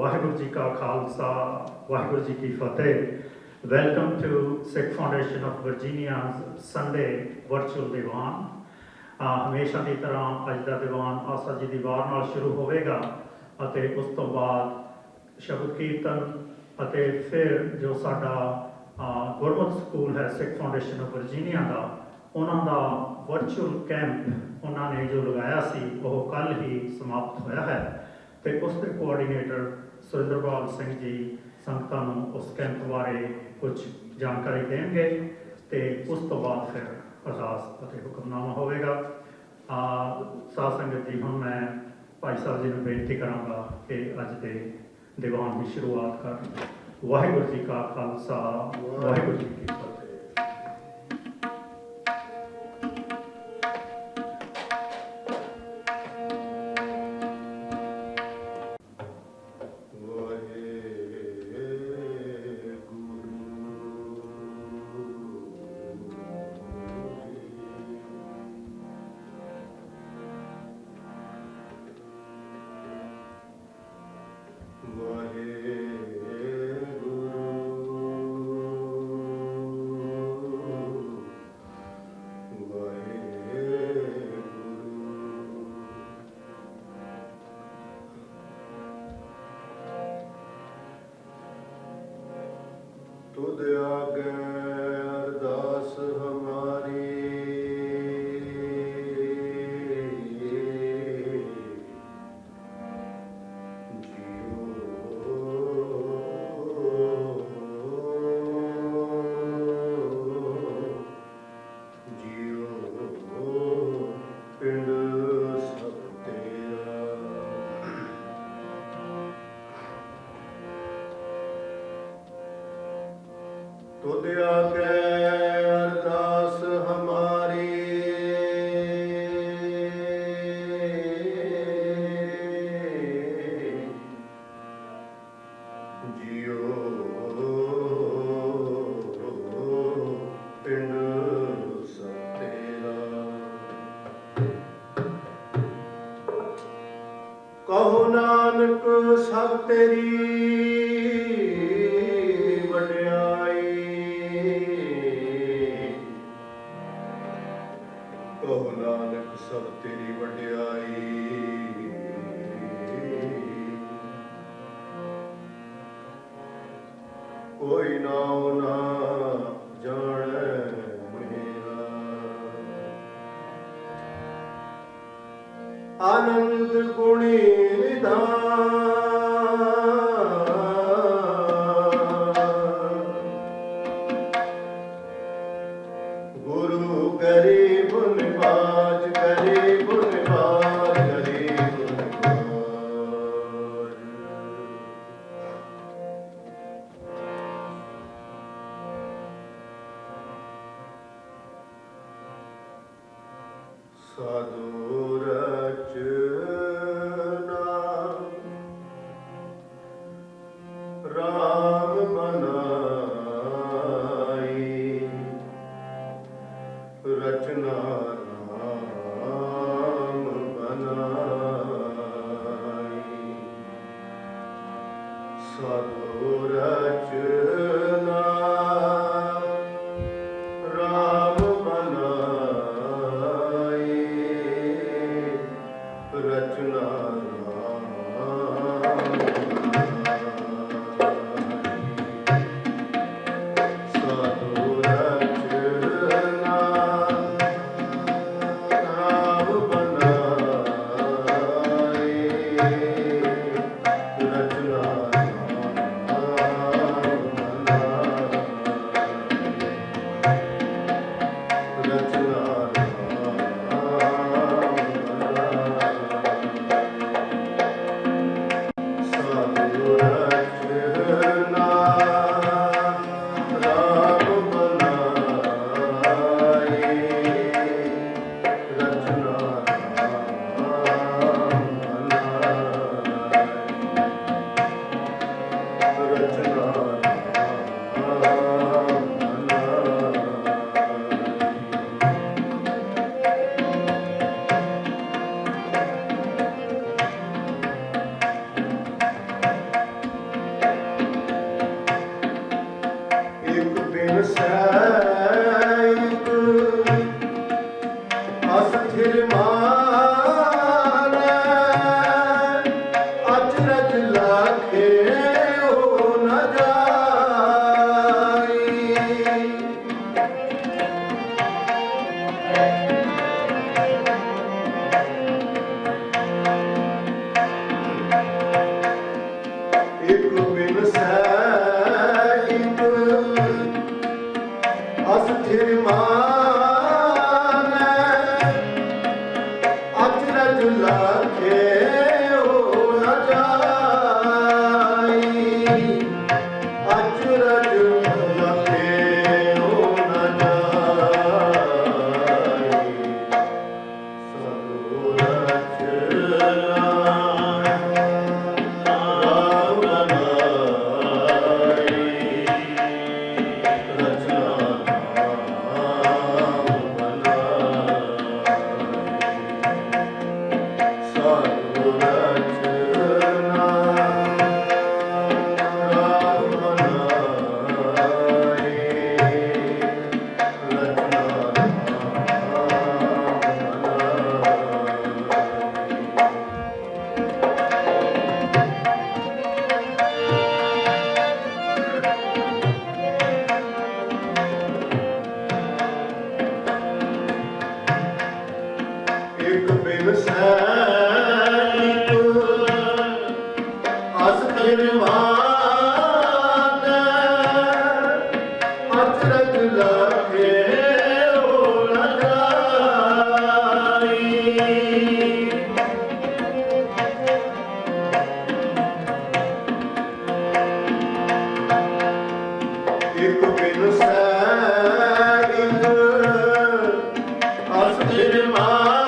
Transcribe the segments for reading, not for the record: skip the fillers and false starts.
ਵਾਹਿਗੁਰੂ ਜੀ ਕਾ ਖਾਲਸਾ ਵਾਹਿਗੁਰੂ ਜੀ ਕੀ ਫਤਿਹ। Welcome to Sikh foundation of Virginia's Sunday virtual diwan. ਹਮੇਸ਼ਾ ਦੀ ਤਰ੍ਹਾਂ ਅੱਜ ਦਾ ਦੀਵਾਨ ਆਸਾ ਜੀ ਦੀ ਵਾਰ ਨਾਲ ਸ਼ੁਰੂ ਹੋਵੇਗਾ ਅਤੇ ਉਸ ਤੋਂ ਬਾਅਦ ਸ਼ਬਦ ਕੀਰਤਨ ਅਤੇ ਫਿਰ ਜੋ ਸਾਡਾ ਗੁਰਮਤਿ ਸਕੂਲ ਹੈ ਸਿੱਖ ਫਾਊਂਡੇਸ਼ਨ ਆਫ ਵਰਜੀਨੀਆ ਦਾ, ਉਹਨਾਂ ਦਾ ਵਰਚੁਅਲ ਕੈਂਪ ਉਹਨਾਂ ਨੇ ਜੋ ਲਗਾਇਆ ਸੀ ਉਹ ਕੱਲ੍ਹ ਹੀ ਸਮਾਪਤ ਹੋਇਆ ਹੈ ਅਤੇ ਉਸ ਦੇ ਕੋਆਰਡੀਨੇਟਰ ਸੁਰਿੰਦਰਪਾਲ ਸਿੰਘ ਜੀ ਸੰਗਤਾਂ ਨੂੰ ਉਸ ਕੈਂਪ ਬਾਰੇ ਕੁਝ ਜਾਣਕਾਰੀ ਦੇਣਗੇ ਅਤੇ ਉਸ ਤੋਂ ਬਾਅਦ ਫਿਰ ਅਰਦਾਸ ਅਤੇ ਹੁਕਮਨਾਮਾ ਹੋਵੇਗਾ। ਸਾਧ ਸੰਗਤ ਜੀ, ਹੁਣ ਮੈਂ ਭਾਈ ਸਾਹਿਬ ਜੀ ਨੂੰ ਬੇਨਤੀ ਕਰਾਂਗਾ ਕਿ ਅੱਜ ਦੇ ਦੀਵਾਨ ਦੀ ਸ਼ੁਰੂਆਤ ਕਰਨ। ਵਾਹਿਗੁਰੂ ਜੀ ਕਾ ਖਾਲਸਾ ਵਾਹਿਗੁਰੂ ਜੀ ਕੀ ਫਤਿਹ। तुद आगे अरदास हमारी, तुद आगे अरदास हमारी, जियो पिंड सब तेरा। कहो नानक सब तेरी कहो नानक सब तेरी वड्याई। कोई नाम ना जाने मेरा, आनंद गुणी निधान। गुरु गरीब निवाज, गरीब निवाज, गरीब निवाज। साधु रचना राम बनाई, रचना राम बनाई। साधु रचना राम बनाई, रचना राम बनाई। साधु रचना ਬਿਨ ਸੈਨਿਕ ਅਸ ਫਿਰਵਾਨ ਅਚਰਜ ਲਖੇ ਓ ਲਗਾਈ ਇਕ ਬਿਨ ਸੈਨਿਕ ਅਸ ਫਿਰਵਾਨ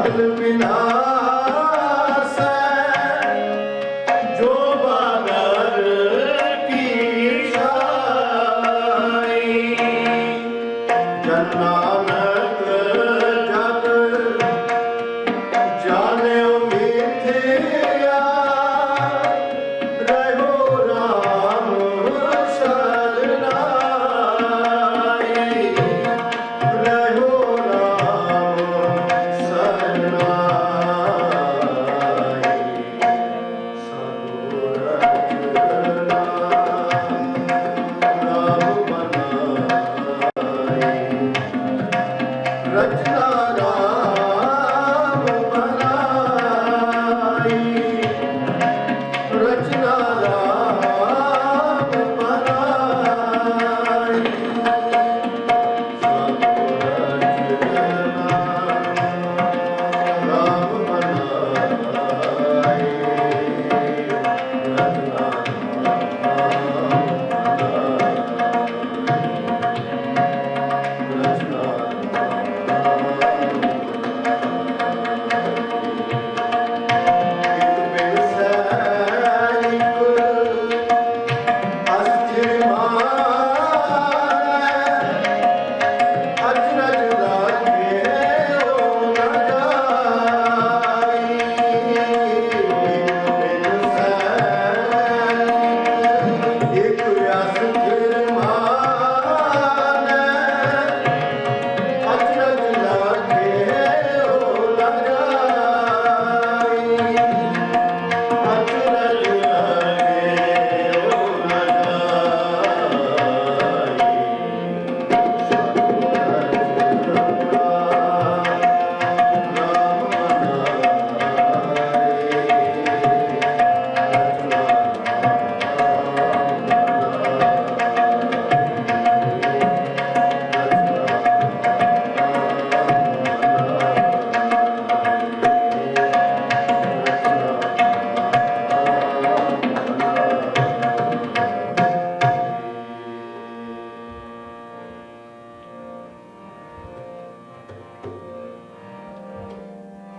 फल विनाश जो बादर की छाई जन नानक जग जाने मिथ्या रहो राम शरणाई रहो राम शरणाई सगुर रचना राम बनाई रचना राम बनाई रचना राम बनाई सगुर रचना राम बनाई रचना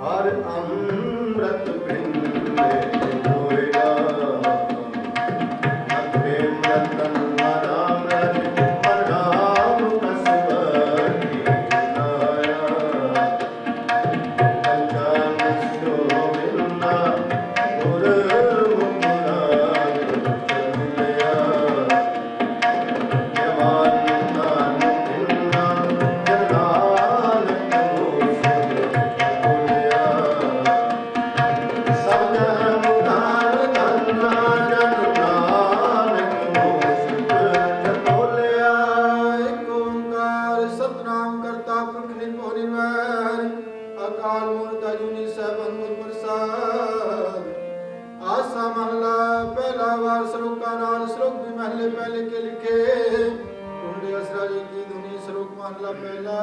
हर अमृत बिंदे होएगा प्रेम रतन राम राम कसबती नाया कंचन शोभिना गुर मुकुरा चलिया जवान नानकिन्ना जनान अकाल मूर्त अजूनी सहबन मुझ प्रसाद आसा महला पहला वार श्लोक का नाल श्लोक भी महले पहले के लिखे टुंडे असरा जी की धुनी श्लोक महला पहला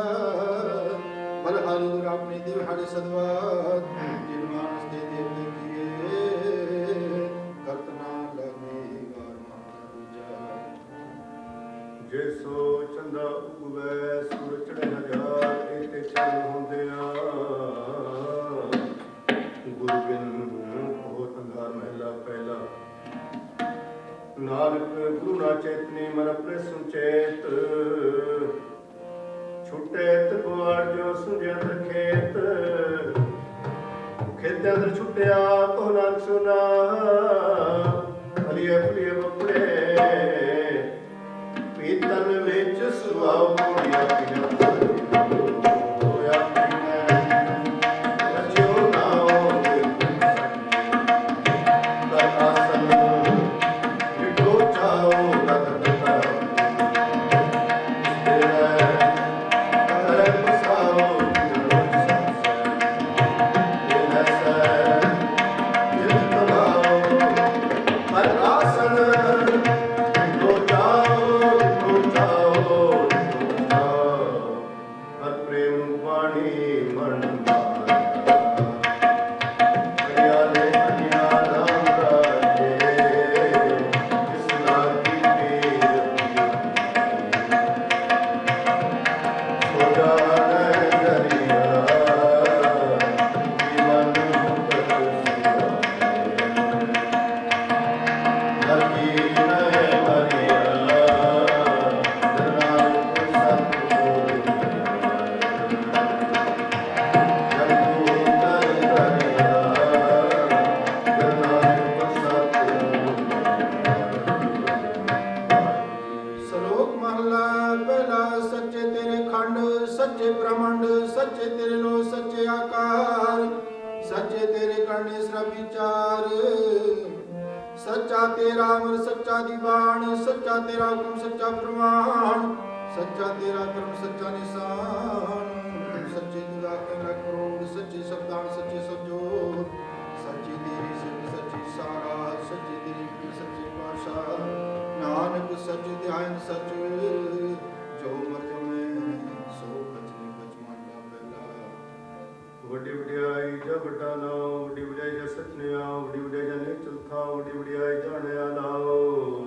बलहारी दुर अपनी दिवहाड़ी सदवाद जिनमानस दे देवते किए करतना लगे गार महला दूजा जे सो चंदा उगवे सूरज चढ़े हजार इते चल ਹੁੰਦਿਆ ਗੁਰੂ ਬਿਨ ਬਹੁਤ ਅੰਧਾਰ ਮਹਿਲਾ ਪਹਿਲਾ ਨਾਨਕ ਗੁਰੂ ਨਾ ਚੇਤਨੀ ਮਨ ਆਪਣੇ ਸੁਚੇਤ ਛੁੱਟੇ ਤਗਵਾਰ ਜੋ ਸੁਝਿਆ ਖੇਤ ਖੇਤਾਂ ਅੰਦਰ ਛੁੱਟਿਆ ਤੋ ਨਾਨਕ ਸੁਨਾ ਅਲੀਏ ਫਲੀਏ ਬੱਪੜੇ ਪੀਤਨ ਵਿੱਚ ਸੁਆਉ ਕੁੜੀਆਂ ਪੀਣਾ विचार सच्चा तेरा अमर सच्चा दीवान सच्चा तेरा हुक्म सच्चा प्रमाण सच्चा तेरा कर्म सच्चा निशान सच्ची तुझा कहना करोड़ सच्चे शब्दान सच्चे सजोर सच्ची तेरी सिद्ध सच्ची सारा सच्ची तेरी पीर सच्चे पाशाह नानक सच ध्यान सच जो मर में सो बचने बचमान का पहला ਵੱਡੀ ਵਡਿਆਈ ਜਾਂ ਵੱਡਾ ਨਾਉ ਵੱਡੀ ਵਡਿਆਈ ਜਾਂ ਸਚਨਿਆ ਵੱਡੀ ਵਡਿਆਈ ਜਾਂ ਨਿਚਲ ਥਾ ਵੱਡੀ ਵਡਿਆਈ ਜਾਣਿਆ ਨਾਉ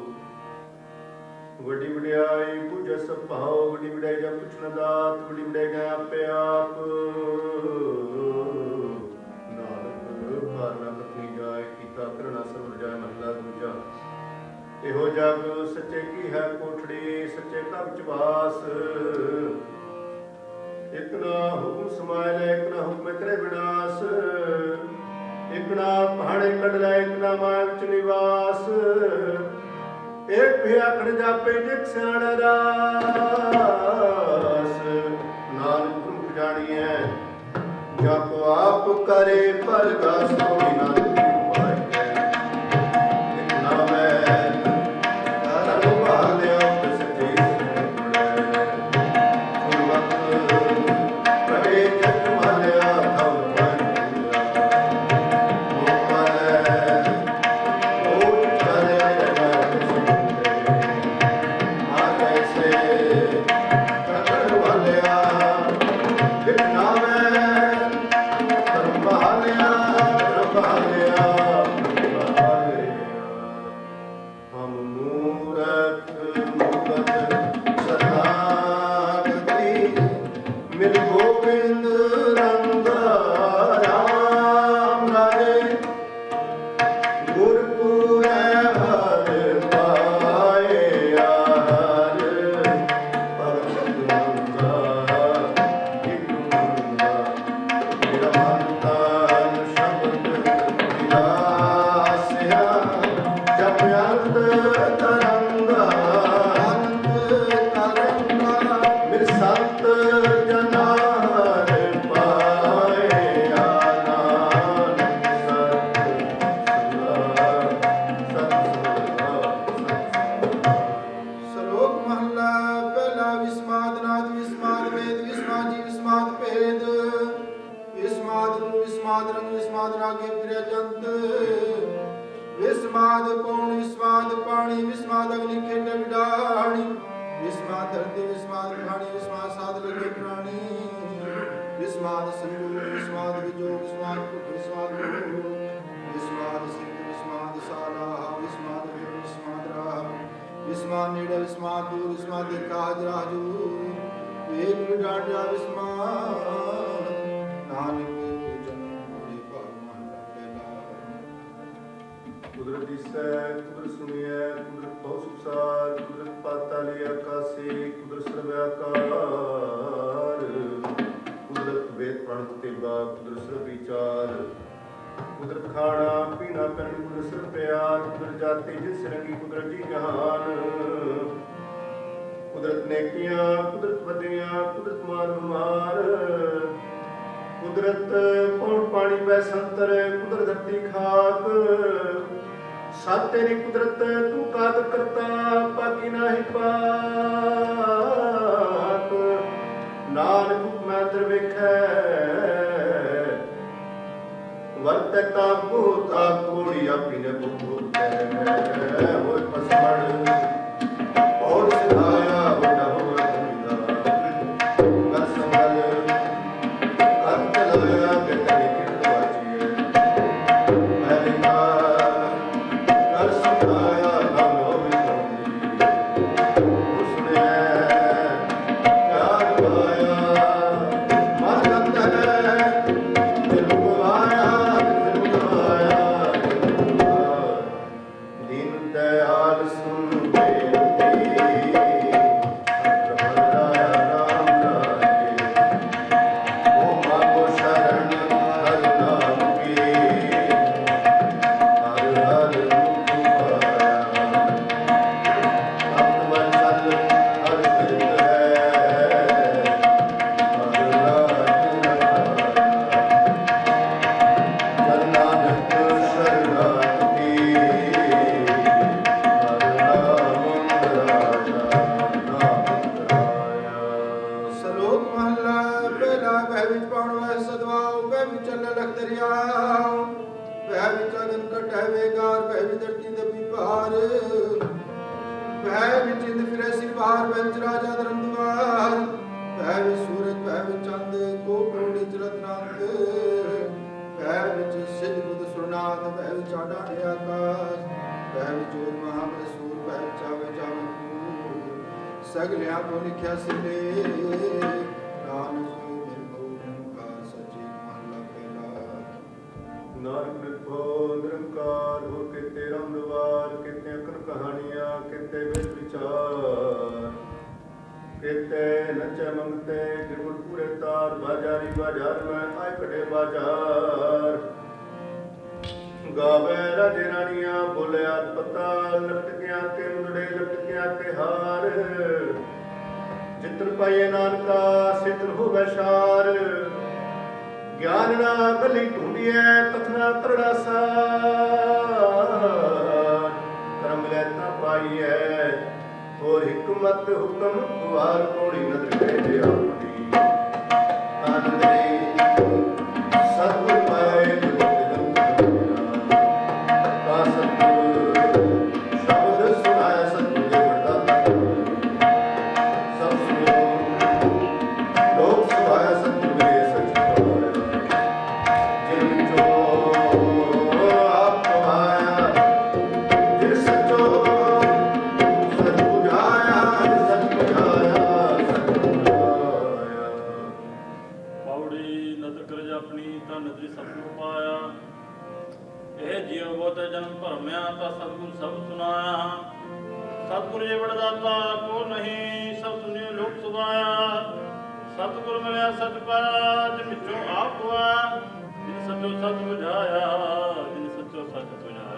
ਵੱਡੀ ਵਡਿਆਈ ਪੂਜਾ ਸਭ ਭਾਉ ਵੱਡੀ ਵਡਿਆਈ ਜਾਂ ਪੁੱਛਣ ਦਾਤ ਵੱਡੀ ਵਡਿਆਈ ਜਾਂ ਆਪੇ ਆਪ ਨਾਨਕ ਭਾਰਨਾ ਪਤਨੀ ਜਾਏ ਕੀਤਾ ਕਰਣਾ ਸਭ ਜਾਏ ਮਹਲਾ ਦੂਜਾ ਇਹੋ ਜਗ ਸੱਚੇ ਕੀ ਹੈ ਕੋਠੜੀ ਸੱਚੇ ਘਰ ਚ ਵਾਸ ਇਕ ਨਾ ਹੁਕਮ ਸਮਾਇ ਲੈ ਇਕ ਨਾ ਹੁਕਮ ਕਰੇ ਵਿਨਾਸ਼ ਇਕ ਨਾ ਪਹਾੜੇ ਕੱਢ ਲੈ ਇਕ ਨਾ ਮਾਇਆ ਵਿੱਚ ਨਿਵਾਸ ਇੱਕ ਭਿਆ ਖੜ ਜਾਪੇ ਜਿਕ ਸਿਆਣਾ ਰਾਸ ਨਾਨਕ ਗੁਰੂ ਜਾਣੀਐ ਜਪ ਆਪ ਕਰੇ ਪਰਗਾਸ ਕੋਈ ਨਾਨਕ विस्माद पौन विस्माद पानी विस्माद अग्नि खेट विडाणी विस्माद धरती विस्माद खानी विस्माद साध लगे प्राणी विस्माद संयोग विस्माद विजोग विस्माद पुत्र विस्माद विस्माद सिंह विस्माद साला विस्माद विस्माद राह विस्माद नेड़े विस्माद दूर विस्माद देखा राजू वेग विडांडा विस्माद नानक ਕੁਦਰਤ ਦਿਸੈ ਕੁਦਰਤ ਸੁਣੀਐ ਕੁਦਰਤ ਬਹੁ ਸੁਸਾਰ ਕੁਦਰਤ ਪਾਤਾਲੀ ਆਕਾਸੀ ਕੁਦਰਤ ਸਰਵਿਆਕਾਰ ਕੁਦਰਤ ਵੇਦ ਪ੍ਰਣਤ ਤੇਬਾ ਕੁਦਰਤ ਸਰਬ ਵਿਚਾਰ ਕੁਦਰਤ ਖਾਣਾ ਪੀਣਾ ਪੈਣ ਕੁਦਰਤ ਸਰਬ ਪਿਆਰ ਕੁਦਰਤ ਜਾਤੀ ਜਿਸ ਰੰਗੀ ਕੁਦਰਤ ਜੀ ਜਹਾਨ ਕੁਦਰਤ ਨੇਕੀਆਂ ਕੁਦਰਤ ਵਧੀਆਂ ਕੁਦਰਤ ਮਾਰ ਬਿਮਾਰ ਕੁਦਰਤ ਪੌਣ ਪਾਣੀ ਪੈ ਸੰਤਰ ਕੁਦਰਤ ਧਰਤੀ ਖਾਕ ਸਭ ਤੇਰੀ ਕੁਦਰਤ ਤੂੰ ਕਾਦ ਕਰਤਾ ਪਾਕੀ ਨਾਹੀ ਪਾਕ ਨਾਨਕ ਹੁਕਮੈ ਦਰ ਵੇਖੈ ਵਰਤੈ ਤਾ ਭੂਤਾ ਕੋੜੀ ਆਪੀ ਨੇ ਭੂਤ ਕੈ ਹੋਇ ਪਸਮੜ ਔਰ ਸਿਧਾਇਆ ਵੱਡਾ ਹੋਇਆ ਦੁਨੀਦਾ ਕਰ ਸੰਗਲ ਕਰ ਚਲਾਇਆ ਤੇ ਤੇਰੀ ਕਿਰਤ ਵਾਚੀਏ ਮਹਿਲਿਕਾ ਕਰ ਸੰਗਾਇਆ ਨਾਮ ਹੋਵੇ ਤੋਂਦੀ ਉਸਨੇ ਪਿਆਰ ਪਾਇਆ ਮਨ ਤੈ ਦਿਲ ਗਵਾਇਆ ਦਿਨ ਦਇਆਲ ਸੁਨ ਪਾਵਨ ਵੈ ਸਦਵਾਉ ਵੈ ਵਿਚਲ ਲਖ ਦਰਿਆਉ ਵੈ ਵਿਚ ਅਗਨ ਕਟੈ ਵੇਗਾਰ ਵੈ ਵਿਚ ਧਰਤੀ ਦਬੀ ਭਾਰ ਵੈ ਵਿਚ ਇੰਦ ਫਿਰੈ ਸਿਰ ਭਾਰ ਵੈ ਵਿਚ ਰਾਜਾ ਧਰਮ ਦੁਆਰ ਵੈ ਵਿਚ ਸੂਰਜ ਵੈ ਵਿਚ ਚੰਦ ਕੋ ਕੋੜੀ ਚਲਤ ਨੰਦ ਵੈ ਵਿਚ ਸਿੱਧ ਬੁੱਧ ਸੁਰਨਾਥ ਵੈ ਵਿਚ ਆਡਾੜੇ ਆਕਾਸ਼ ਵੈ ਵਿਚ ਜੋਰ ਮਹਾਬਲ ਸੂਰ ਵੈ ਵਿਚ ਆਵੇ ਜਾਵੇ ਸਗਲਿਆਂ ਕੋ ਲਿਖਿਆ ਸਿਲੇ ਨਾਨਕ ਨਾਨਕ ਨਿਰਭਉ ਨਿਰੰਕਾਰ ਹੋ ਕਿਤੇ ਰੰਗਵਾਰ ਕਿਤੇ ਅਕਨ ਕਹਾਣੀਆਂ ਕਿਤੇ ਵਿਚ ਵਿਚਾਰ ਕਿਤੇ ਨਚੈ ਮੰਗਤੇ ਗਿਰਗੁਰ ਪੂਰੇ ਤਾਰ ਬਾਜਾਰੀ ਬਾਜ਼ਾਰ ਮੈਂ ਆਏ ਕੜੇ ਬਾਜ਼ਾਰ ਗਾਵੇ ਰਾਜੇ ਰਾਣੀਆਂ ਬੋਲਿਆ ਪਤਾ ਲਟਕਿਆਂ ਤੇ ਮੁੰਡੇ ਲਟਕਿਆਂ ਤੇ ਹਾਰ ਜਿਤਰ ਪਾਏ ਨਾਨਕਾ ਸਿਤਰ ਹੋਵੇ ਸ਼ਾਰ ਗਿਆਨ ਨਾ ਗਲੀ ਢੂੰਡੀਐ ਕਥਨਾ ਕਰੜਾ ਸਾਰ ਕਰਮ ਲੈ ਤਾ ਪਾਈਐ ਹੋਰ ਹਕਮਤ ਹੁਕਮ ਦੁਆਰ ਕੋੜੀ ਨਦਰ ਕਹਿ ਆਪਣੀ ਆਨੰਦਰੀ ਸਤਿਗੁਰ ਪਾਏ ਕਾ ਸਤਿਗੁਰ ਸ਼ਬਦ ਸੁਣਾਇਆ ਸਤਿਗੁਰ ਦੇ ਵਰਦਾ ਸਭ ਸੁਣੋ ਲੋਕ ਸੁਣਾਇਆ ਸਤਿਗੁਰ ਦੇ ਜਨਮ ਭਰਮਿਆ ਤਾਂ ਸਤਿਗੁਰ ਸਭ ਸੁਨਾਇਆ ਸਤਿਗੁਰ ਜੇ ਵਡਦਾਤਾ ਕੋ ਨਹੀਂ ਸਭ ਸੁਨਿਓ ਲੋਕ ਸੁਭਾਇਆ ਸਤਿਗੁਰ ਮਿਲਿਆ ਸਤ ਪਾਇਆ ਜਿ ਵਿੱਚੋਂ ਆਪ ਹੋਆ ਜਿਨ ਸੱਚੋ ਸੱਚ ਬੁਝਾਇਆ ਜਿਨ ਸੱਚੋ ਸੱਚ ਬੁਝਾਇਆ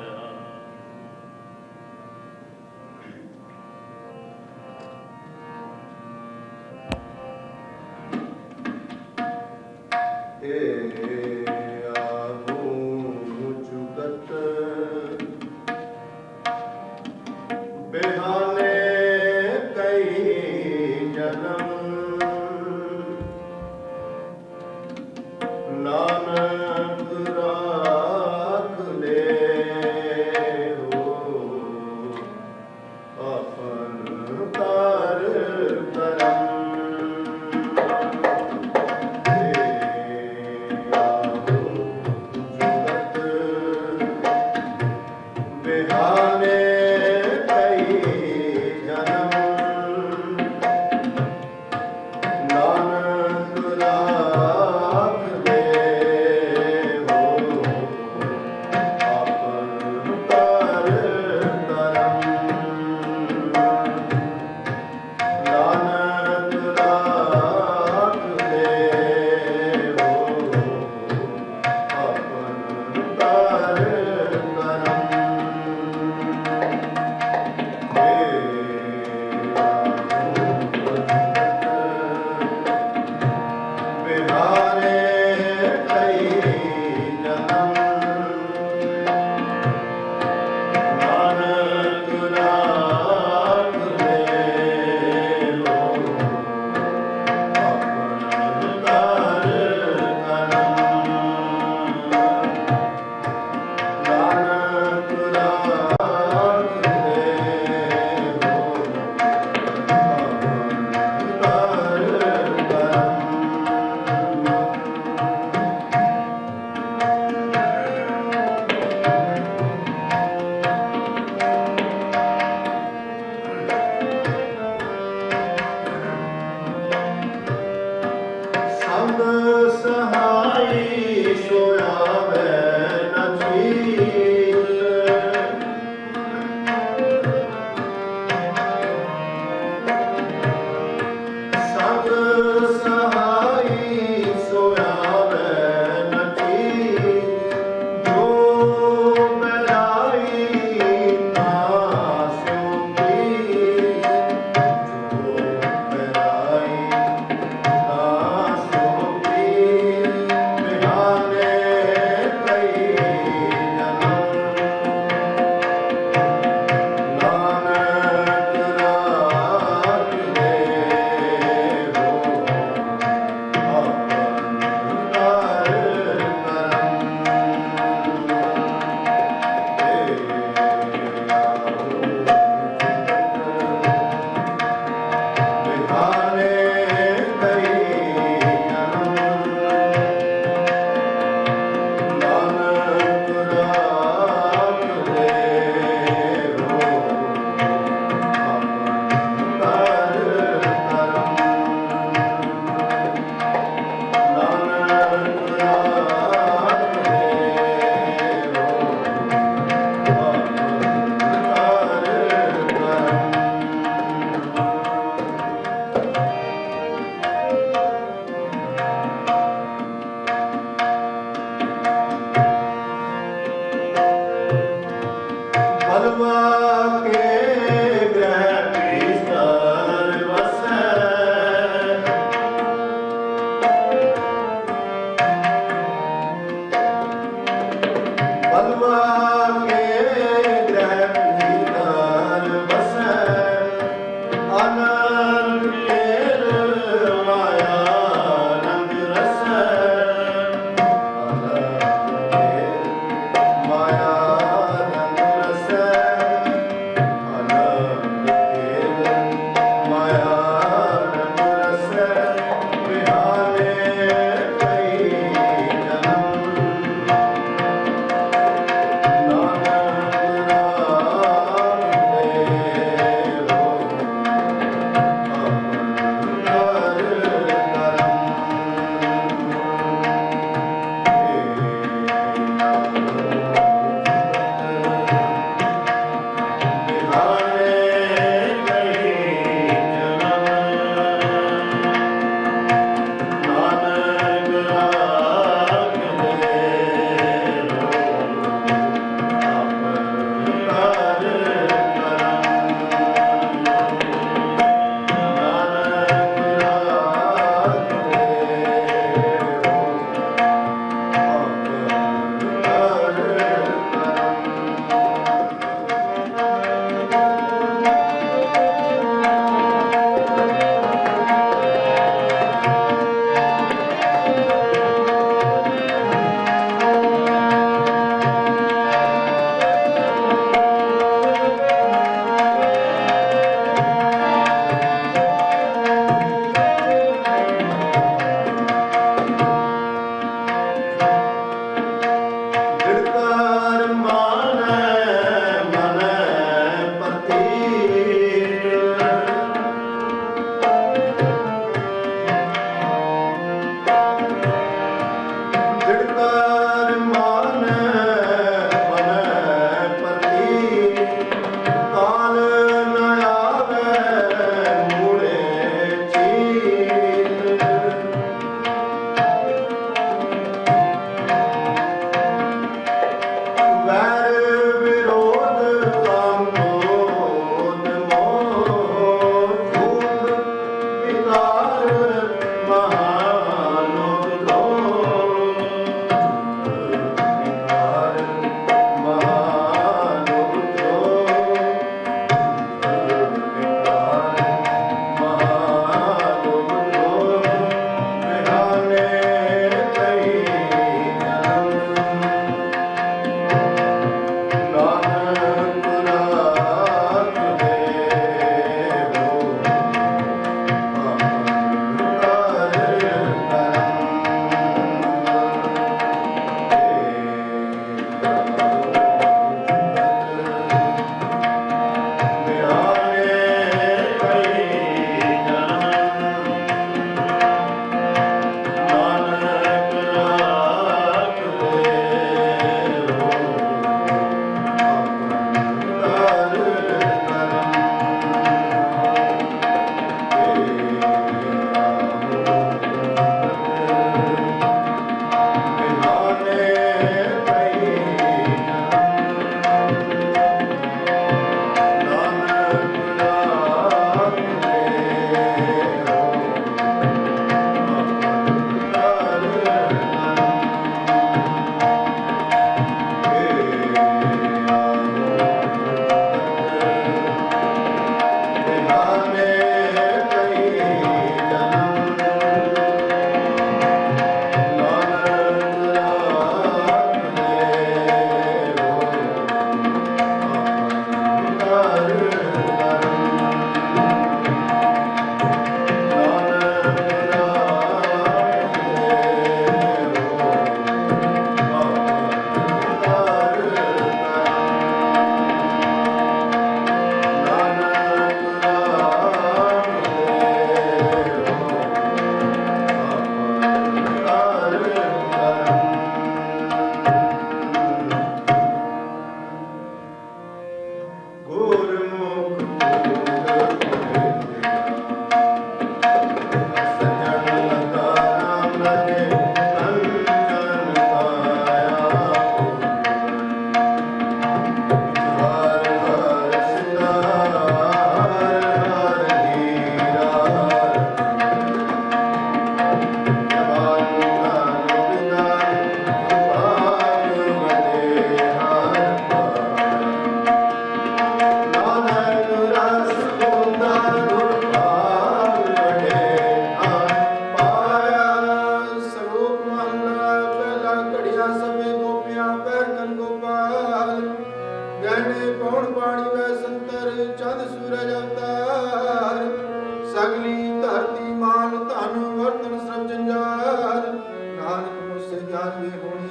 ਹਰ ਵੇ ਹੋਣੀ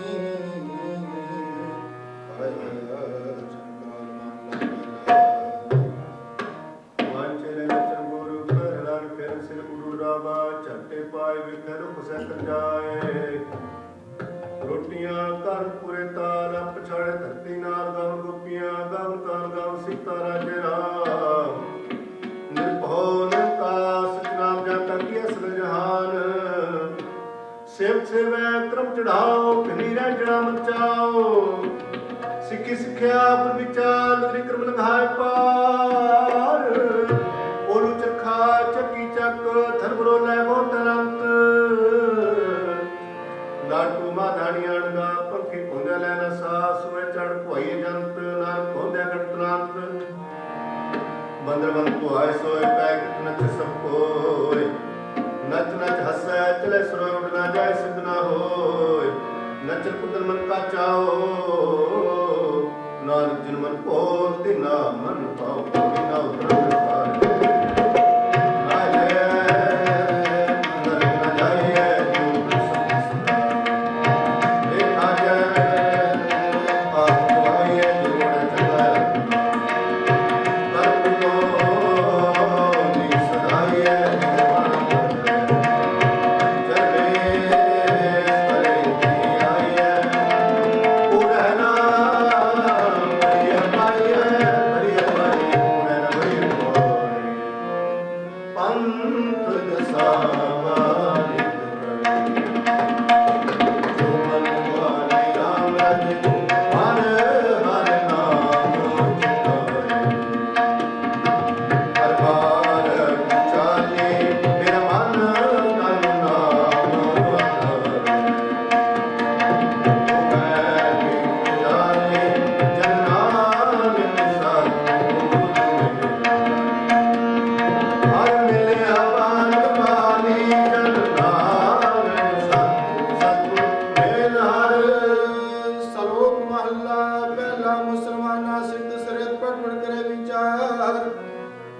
ਆਇਆ ਚੰਕਾਰ ਵਾਂਚੇ ਚਰਨ ਗੁਰੂ ਕਰ ਲੜ ਫਿਰ ਸਿਰ ਗੁਰੂ ਰਾਵਾ ਝੱਟੇ ਪਾਏ ਵਿਖਰ ਕੁਸਕ ਜਾਏ ਰੋਟੀਆਂ ਕਰ ਪੁਰੇ ਤਾਲ ਪਛਾੜੇ ਧਰਤੀ ਨਾਲ ਗਾਉ ਗੋਪੀਆਂ ਗਾਉ ਕਾਨ ਗਾਉ ਸੀਤਾ ਰਾਜੇ ਰਾਮ ਨਿਰਭਉ ਨਿਰਕਾਸ ਸਤਨਾਮ ਜਪ ਕੀ ਅਸਲ ਜਹਾਨ ਸੇਵ ਸੇਵੈ ਕਰਮ ਚੜਾਓ ਫਿਰੀ ਰਹਿ ਜਣਾ ਮਚਾਓ ਸਿੱਖੀ ਸਿੱਖਿਆ ਗੁਰ ਵਿਚਾਰ ਵਿਕਰਮ ਲੰਘਾਏ ਪਾਰ ਉਹਨੂੰ ਚਰਖਾ ਚੱਕੀ ਚੱਕ ਧਰਮਰੋ ਲੈ ਬਹੁ ਤਰੰਤ ਲਾਟੂ ਮਾਧਾਣੀ ਅਣਗਾ ਪੰਖੀ ਪੁੰਦੇ ਲੈ ਨਸਾ ਸੋਏ ਚੜ ਭੋਈ ਜੰਤ ਨਾਨਕ ਹੋਂਦਿਆ ਘਟਨਾੰਤ ਬੰਦਰ ਬੰਦ ਭੋਏ ਸੋਏ ਪੈਕਟ ਨਚ ਸਭ ਕੋਇ ਨਚ ਨਚ ਹਸੈ ਚਲੇ ਸਰੋਏ ਉਡ ਨਾ ਜਾਏ ਸਿਧ ਨਾ ਹੋਏ ਨਚਨ ਕੁਦਨ ਮਨ ਕਾ ਚਾਓ ਨਾਨਕ ਜਿਨ ਮਨ ਭੋਲ ਤੇ ਨਾ ਮਨ ਪਾਉ ਬਿਨਾ ਉਤਰਨ ਪਾਰ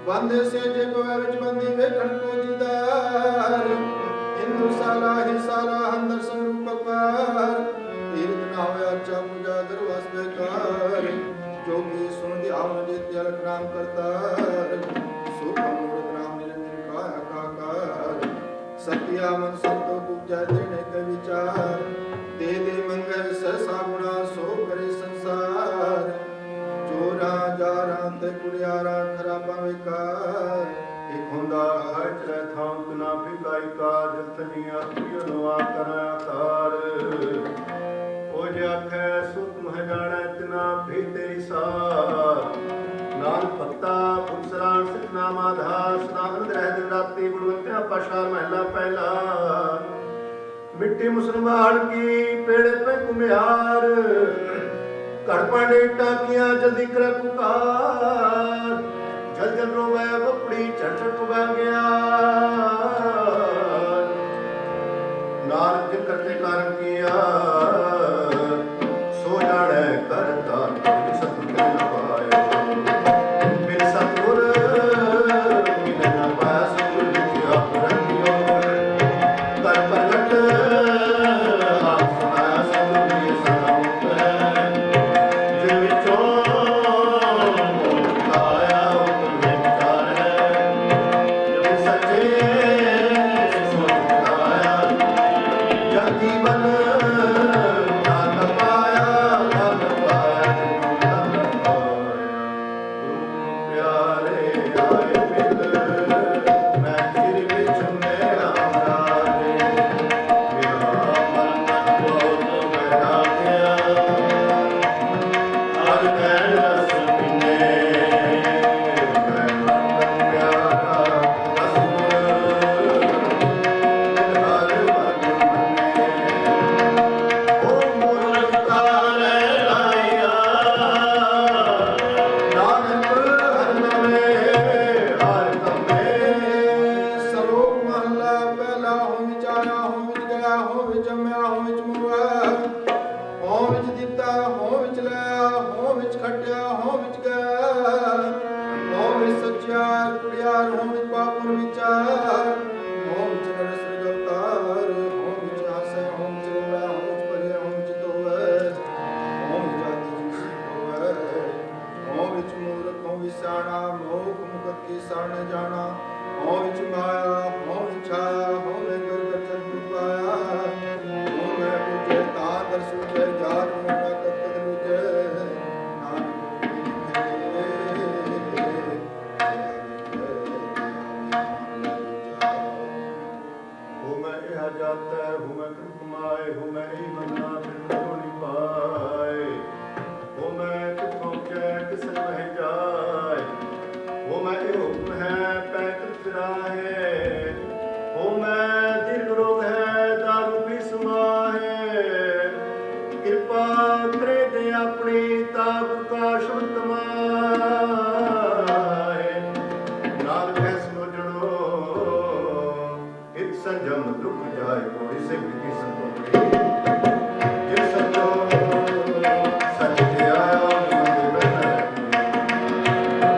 ਬੰਦੇ ਸੇ ਜੇ ਕੋਏ ਵਿੱਚ ਬੰਦੀ ਵੇਖਣ ਕੋ ਦੀਦਾਰ ਹਿੰਦੂ ਸਾਲਾ ਹੀ ਸਾਲਾ ਅੰਦਰ ਸਰੂਪ ਪਾਰ ਤੀਰਥ ਨਾ ਹੋਇਆ ਚਾ ਪੂਜਾ ਦਰਵਾਸ ਬੇਕਾਰ ਜੋਗੀ ਸੁਣ ਧਿਆਨ ਜੇ ਤਿਲਕ ਨਾਮ ਕਰਤਾਰ ਸੁਖ ਮੂਰਤ ਨਾਮ ਨਿਰੰਜਨ ਕਾ ਆਕਾਰ ਸਤਿਆ ਮਨ ਸੰਤੋ ਪੂਜਾ ਦੇਣੇ ਕੇ ਵਿਚਾਰ ਦੇ ਦੇ ਮੰਗਲ ਸਹਸਾ ਗੁਣਾ ਸੋ ਕਰੇ ਸੰਸਾਰ ਚੋਰਾ ਜਾਰਾਂ ਤੇ ਕੁੜਿਆਰਾਂ ਖਰਾਬਾਂ ਵਿਕਾਰ ਇਕ ਹੁੰਦਾ ਹਟ ਰਹਿ ਥਾਂ ਨਾ ਫਿਕਾਈ ਕਾ ਜਤਨੀਆਂ ਪਿਓ ਨਵਾ ਕਰ ਆਕਾਰ ਉਹ ਜੇ ਆਖੈ ਸੁਤ ਮਹ ਜਾਣੈ ਤਿਨਾ ਭੀ ਤੇਰੀ ਸਾਰ ਨਾਨ ਪੱਤਾ ਪੁਸਰਾਂ ਸਤਨਾਮ ਆਧਾਸ ਨਾਨਦ ਰਹਿ ਦਿਨ ਰਾਤੀ ਗੁਣਵੰਤਿਆ ਪਾਸ਼ਾ ਮਹਿਲਾ ਪਹਿਲਾ ਮਿੱਟੀ ਮੁਸਲਮਾਨ ਕੀ ਪੇੜੇ ਪੈ ਕੁਮਿਆਰ ਘੜ ਪਾਂਡੇ ਟਾਕੀਆਂ ਜਲਦੀ ਕਰ ਪੁਕਾਰ ਜਲ ਜਲ ਰੋਵੇ ਵਪੜੀ ਛੜ ਛੜ ਪੁਗਾ ਗਿਆ ਨਾਨਕ ਕਰਤੇ ਕਾਰਨ ਕੀਆ ਸੋ ਜਾਣੈ ਕਰਤਾ ਸਤਿ ਤੇ ਲਵਾਇਓ ਮੇਰੇ ਸਤਿਗੁਰ ਮਿਲੈ ਨਾ ਪਾਇਆ ਸਤਿਗੁਰ ਲਿਖਿਆ ਪਰਖਿਓ ਕਰ ਪ੍ਰਗਟ ਆਪ ਸੁਨਾਇਆ ਸਤਿਗੁਰ ਦੀ ਸਲਾਮ ਜੀਵਨ ਹਰ ਸੁਝੈ ਜਾਤ ਮਰਨਾ ਤਤ ਦੂਜੈ ਨਾਨਕ हो मैं यह जाता हूँ मैं कृप कमाए हूँ मैं ही मन्ना बिन नहीं पाए हो मैं किस पहुँचे किस मह जाए हो मैं हुक्म है पैतृ फिराए हो मैं दीर्घ रोग है दारू भी समाए कृपा करे दे अपनी ताब का शुभ कमाए नानक सुनो जड़ो इत संजम दुख जाए कोई से विधि संतोषी जिन संतो सच के आया मंदिर में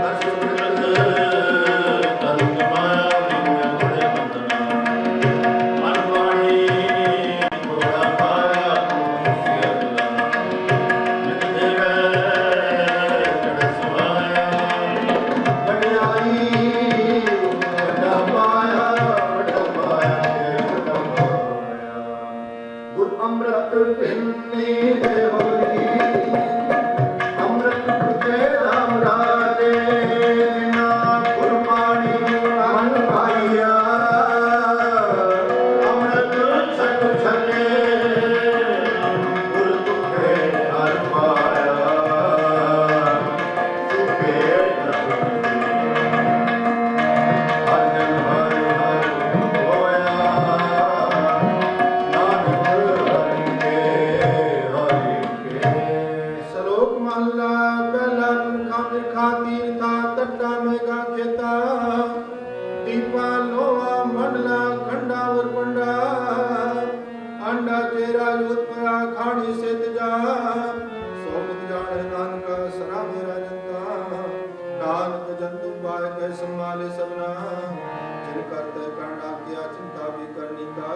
हर्ष कृत तन कमाया विद्या बड़े बंदना मन वाणी घोड़ा पाया तुमसे अगला नित देवे जड़ सुहाया बड़ाई बड़ा पाया अमृत भिन्नी होली अमृत तुझे राम राजे बिना गुरबाणी मन पाइया अमृत सत छले गुर तुझे हर पाया सुखे हर हर होया ਸ਼ਲੋਕ ਮਹਲਾ ਪਹਿਲਾ ਪੁਰਖਾਂ ਬਿਰਖਾ ਤੀਰਥਾ ਤੱਟਾ ਮੇਗਾ ਖੇਤਾ ਦੀਪਾ ਲੋਹਾ ਮੰਡਲਾ ਖੰਡਾ ਵਰਪੰਡਾ ਆਂਡਾ ਚੇਰਾ ਜੋਤਪੁਰਾ ਖਾਣੀ ਸਿੱਧ ਜਾ ਸੋਮਤ ਜਾਣੇ ਨਾਨਕਾ ਸਰਾ ਮੇਰਾ ਜੰਤਾ ਨਾਨਕ ਜੰਤੂ ਪਾਇ ਕੇ ਸੰਭਾਲੇ ਸਭਨਾ ਜਿਨ ਕਰਤੇ ਕਰਨਾ ਕਿਆ ਚਿੰਤਾ ਵੀ ਕਰਨੀ ਕਾ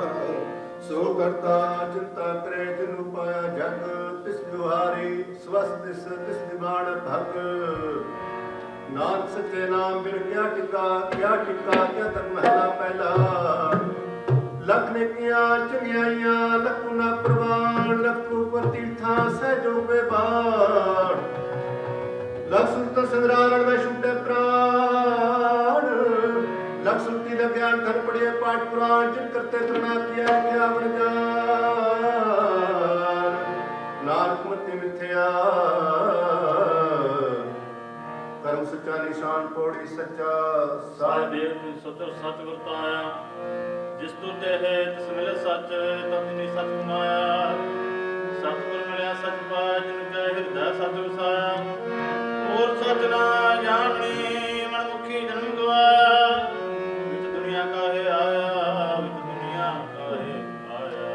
ਸੋ ਕਰਤਾ ਚਿੰਤਾ ਕਰੇ ਜਿਨੁ ਪਾਇਆ ਜਗ ਤਿਸ ਜੁਹਾਰੀ ਸਵਸ ਤਿਸ ਤਿਸ ਨਿਵਾਣ ਭਗ ਨਾਨਕ ਸੱਚੇ ਨਾਮ ਬਿਨ ਕਿਆ ਟਿਕਾ ਕਿਆ ਤਕ ਮਹਿਲਾ ਪਹਿਲਾ ਲਖ ਨੇ ਕੀਆਂ ਚੰਗਿਆਈਆਂ ਲਖੂ ਨਾ ਪ੍ਰਵਾਨ ਲਖੂ ਪਤੀਠਾਂ ਸਹਿਜੋ ਬੇਬਾਨ ਲਖ ਸੁਰਤ ਸੰਗਰਾਰਣ ਮੈਂ ਛੁੱਟੇ ਪ੍ਰਾਣ लख सुरती का ज्ञान धन पढ़िए पाठ पुराण जिन करते तृणा किया क्या बन जान नानक मति मिथ्या कर्म सच्चा निशान पौड़ी सच्चा सारे देव तुम सचो सच ਵਰਤਾਇਆ ਜਿਸ ਤੁਰ ਦੇ ਹੈ ਤਿਸ ਮਿਲੇ ਸੱਚ ਤਦ ਨੀ ਸੱਚ ਕਮਾਇਆ ਸਤਿਗੁਰ ਮਿਲਿਆ ਸੱਚ ਪਾਇਆ ਜਿਨ ਕੈ ਹਿਰਦੈ ਸੱਚ ਵਸਾਇਆ ਹੋਰ ਸੱਚ ਨਾ ਜਾਣਨੀ ਮਨ ਮੁਖੀ ਜਨਮ ਗਵਾਇਆ ਵਿੱਚ ਦੁਨੀਆ ਕਾਹੇ ਆਇਆ ਵਿੱਚ ਦੁਨੀਆ ਕਾਹੇ ਆਇਆ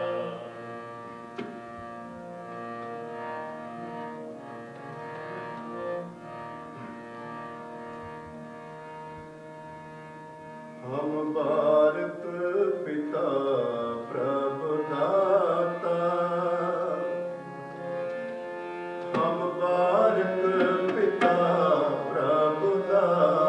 हम भारत पिता प्रभु दाता हम भारत पिता प्रभु दाता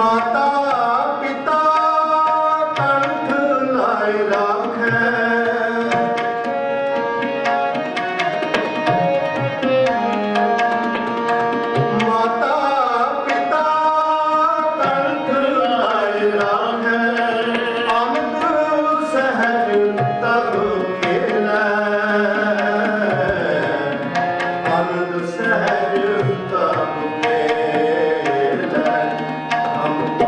ਮਾਤਾ ਪਿਤਾ ਕੰਠ ਲਾਇ ਰਾਖੈ ਮਾਤਾ ਪਿਤਾ ਕੰਠ ਲਾਇ ਰਾਖੈ ਅੰਮ੍ਰਿਤ ਸਹਿਜ ਤਬ ਖੇਲੈ ਅੰਮ੍ਰਿਤ ਸਹਿਜ ਤਬ ਖੇਲੈ ਹਮ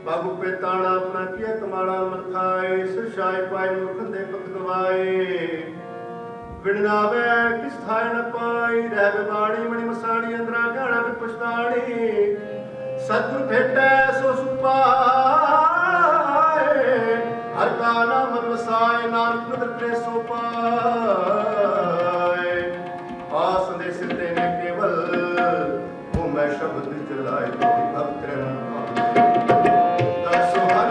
ਬਾਬੂ ਪੇ ਤਾਣਾ ਆਪਣਾ ਕੀਆ ਕਮਾਣਾ ਮਨ ਖਾਏ ਸਿਰਸ਼ਾਏ ਪਾਏ ਮੁਰਖਨ ਦੇ ਪਤ ਗਵਾਏ ਵਿਣਨਾਵੇ ਕਿਸ ਥਾਇ ਨ ਪਾਈ ਰਹਿ ਬਿਵਾੜੀ ਮਣੀ ਮਸਾਣੀ ਅੰਦਰਾ ਗਾਣਾ ਵੀ ਪੁਛਤਾਣੀ ਸਤਿਗੁਰ ਭੇਟੈ ਸੋ ਸੁਪਾਏ ਹਰ ਕਾ ਨਾਮ ਵਸਾਏ ਨਾਨਕ ਨਦਰ ਤੇ ਸੋ ਪਾਏ ਆਸ ਦੇ ਸਿਰ ਤੇ ਨੇ ਕੇਵਲ ਉਹ ਮੈਂ ਸ਼ਬਦ ਚਲਾਏ ਕੋਈ ਭਗਤ ਰੇ ਮਨ ਦਸੋ ਹਰ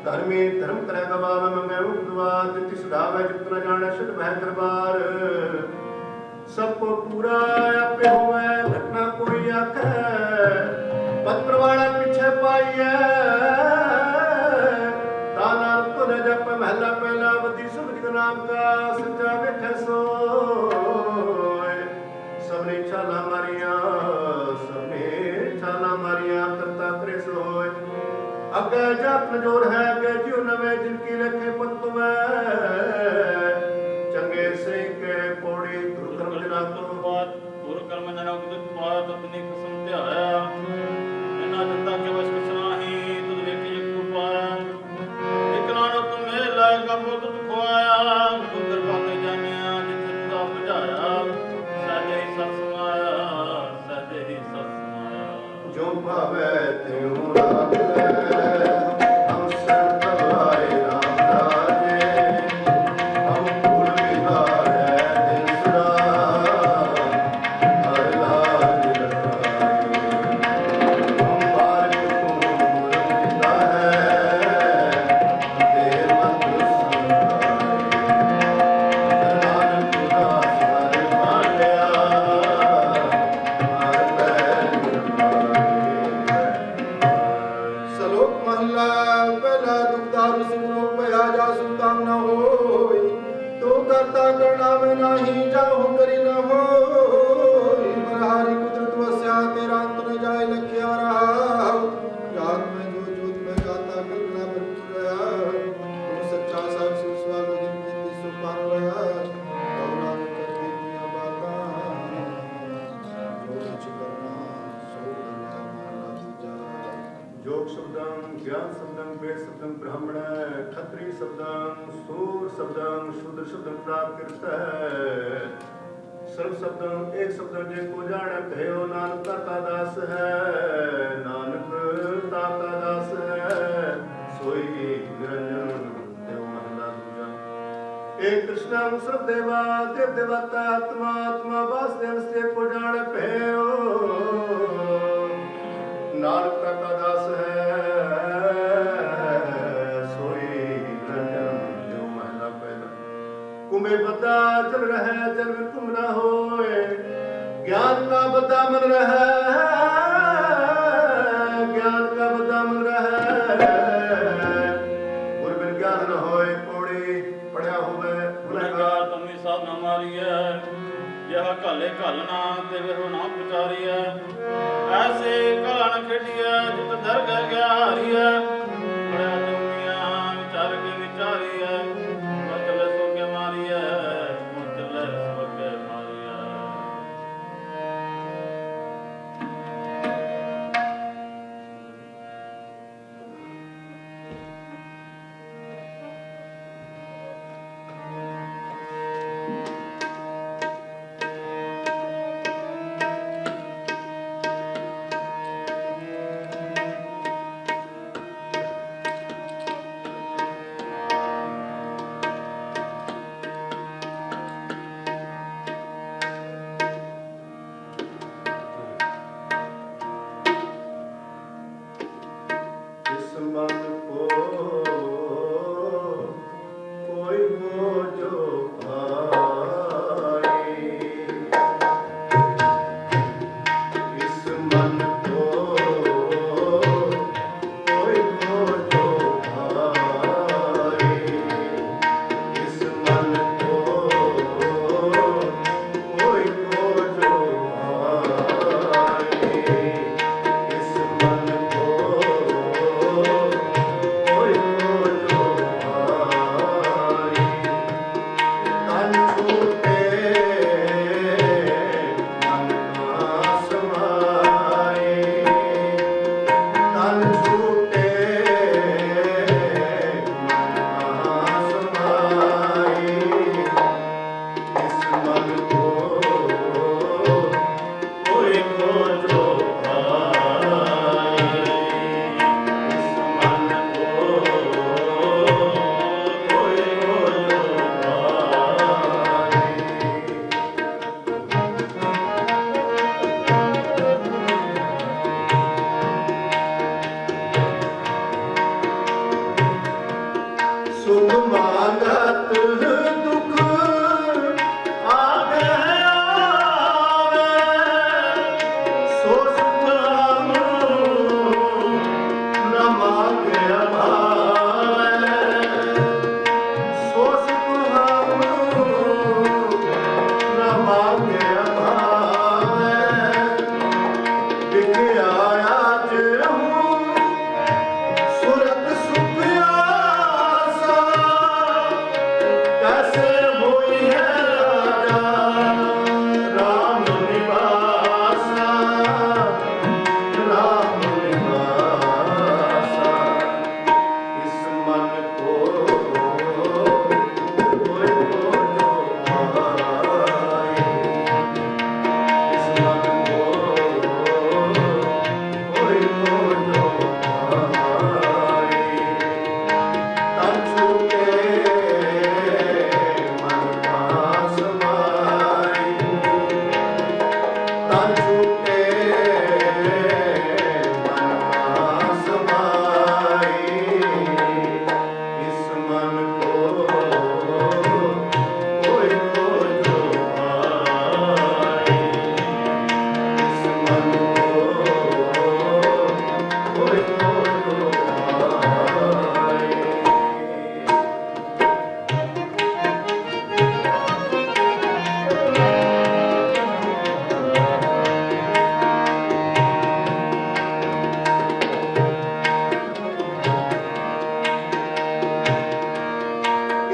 ਧਰਮੀ ਧਰਮ ਕਰੈ ਗਵਾਵੇ ਮੰਗੈ ਉਪਦਵਾਰ ਜਿਤਿ ਸੁਧਾਵੇ ਜਿਤ ਨ ਜਾਣੈ ਛੁਟ ਬਹਿ ਦਰਬਾਰ ਸਭ ਕੋ ਪੂਰਾ ਆਪੇ ਹੋਵੇ ਘਟਨਾ ਕੋਈ ਆਖੈ ਪੱਤਰ ਵਾਲਾ ਪਿਛੇ ਪਾਈਐ ਤਾਨਾ ਕੋ ਨ ਜਪ ਮਹਲਾ ਪਹਿਲਾ ਬਦੀ ਸੁਭਿਤ ਨਾਮ ਕਾ ਸੱਚਾ ਵੇਖੈ ਸੋਇ ਸਭਨੇ ਚਾਲਾ ਮਾਰੀਆਂ ਕਰਤਾ ਕਰੇ ਸੋਇ ਅੱਗੇ ਜਾਤ ਨਜੋਰ ਹੈ ਅੱਗੇ ਜਿਉ ਨਵੇਂ ਜਿਨ ਕੀ ਲਖੇ ਪਤਵੈ ਚੰਗੇ ਸੇ ਕੇ ਪੌੜੀ ਗੁਰੂ ਕਰਮ ਜਨਾ ਕੋ ਬਾਤ ਗੁਰੂ ਕਰਮ ਜਨਾ ਕੋ ਬਾਤ ਆਪਣੀ ਕਸਮ ਧਿਆਇਆ ਇਹਨਾਂ ਜਨਤਾ ਕੇ ਵਸ ਕੁਛ ਨਾਹੀ ਤੁਧ ਵੇਖੀ ਇੱਕ ਪਾਇਆ ਇਕ ਨਾਨਕ ਤੁਮੇ ਲਾਇਕ ਬੁੱਧ ਖੁਆਇਆ ਗੁਰ ਬਾਤੇ ਜਾਣਿਆ ਜਿਥੇ ਤੁਦਾ ਬੁਝਾਇਆ ਸਾਡੇ ਸਤ ਸਮਾਇਆ ਸਾਡੇ ਹੀ ਸਤ ਸਮਾਇਆ ਜੋ ਭਾਵੈ ਤਿਉ ਰਾਮ ਲੈ ਹਮ ਸਰਬ ਤਵਾਏ ਰਾਮ ਰਾਜੇ ਹਮ ਭੂਲ ਵਿਹਾਰੈ ਦਿਨ ਸਦਾ ਹਰ ਲਾਜ ਰਖਾਏ ਹਮ ਬਾਰ ਕੋ ਮੁਰਦਾ ਹੈ ਤੇਰ ਮੰਤਰ ਸੁਨਾਏ ਨਾਨਕ ਉਦਾਸ ਹਰ ਪਾਲਿਆ ਹਰ ਪੈਰ ਸਲੋਕ ਮਹਲਾ ਪਹਿਲਾ ਦੁਖਦਾਰੂ ਸਿਮਰੋ ਭਇਆ ਜਾ ਸੁਲਤਾਨ ਨ ਹੋਈ ਤੂੰ ਕਰਤਾ ਕਰਨਾ ਮੈਂ ਨਹੀਂ ਜਾਹੂ ਕਰੀ ਨ ਹੋਈ ਬਰਹਾਰੀ ਕੁਦਰਤ ਵਸਿਆ ਤੇਰਾ ਅੰਤ ਨ ਜਾਏ ਲਖਿਆ ਰਹਾ ਰਾਤ ਮੈਂ ਜੋ ਜੋਤ ਮੈਂ ਗਾਤਾ ਕਲਪਨਾ ਭਰਪੂਰ ਰਹਾ ਤੂੰ ਸੱਚਾ ਸਾਹਿਬ ਸਿਰ ਸਵਾਲੋ ਜਿਨ ਕੀਤੀ ਸੋ ਪਾਰ ਰਹਾ ਕੌਣਾ ਕਰਦੀ ਦੀਆਂ ਬਾਤਾਂ ਜੋ ਕੁਛ ਕਰਨਾ ਸੋ ਕਰਿਆ ਮਹਲਾ ਦੂਜਾ योग शब्दं ज्ञान शब्दं वेद शब्दं ब्राह्मण क्षत्रिय शब्दं सूर शब्दं शूद्र शब्दं प्राप्त करता है सर्व शब्दं एक शब्द जे को जाने भयो नानक दाता दास है नानक दाता दास है सोई निरंजन देव महला दूजा एक कृष्ण सर्व देवा देव देवता आत्मा आत्मा वासुदेव से को जाने भयो नानक दाता दास है सोई निरंजन जो महला पहला कुंभे बद्दा चल रहा जल में तुम न होए ज्ञान का बद्दा मन रहा ज्ञान का बद्दा मन रहा गुर बिन ज्ञान न होए पौड़ी पढ़िया होवे गुनहगार तुमी साध न मारिए यह काले कालना तेरे हो ना पुचारिए ऐसे कालन खेडिए जित दरग ग्यारिए बड़ा दुनिया विचार के विचारिए मचल सो के मारिए मचल सो के मारिए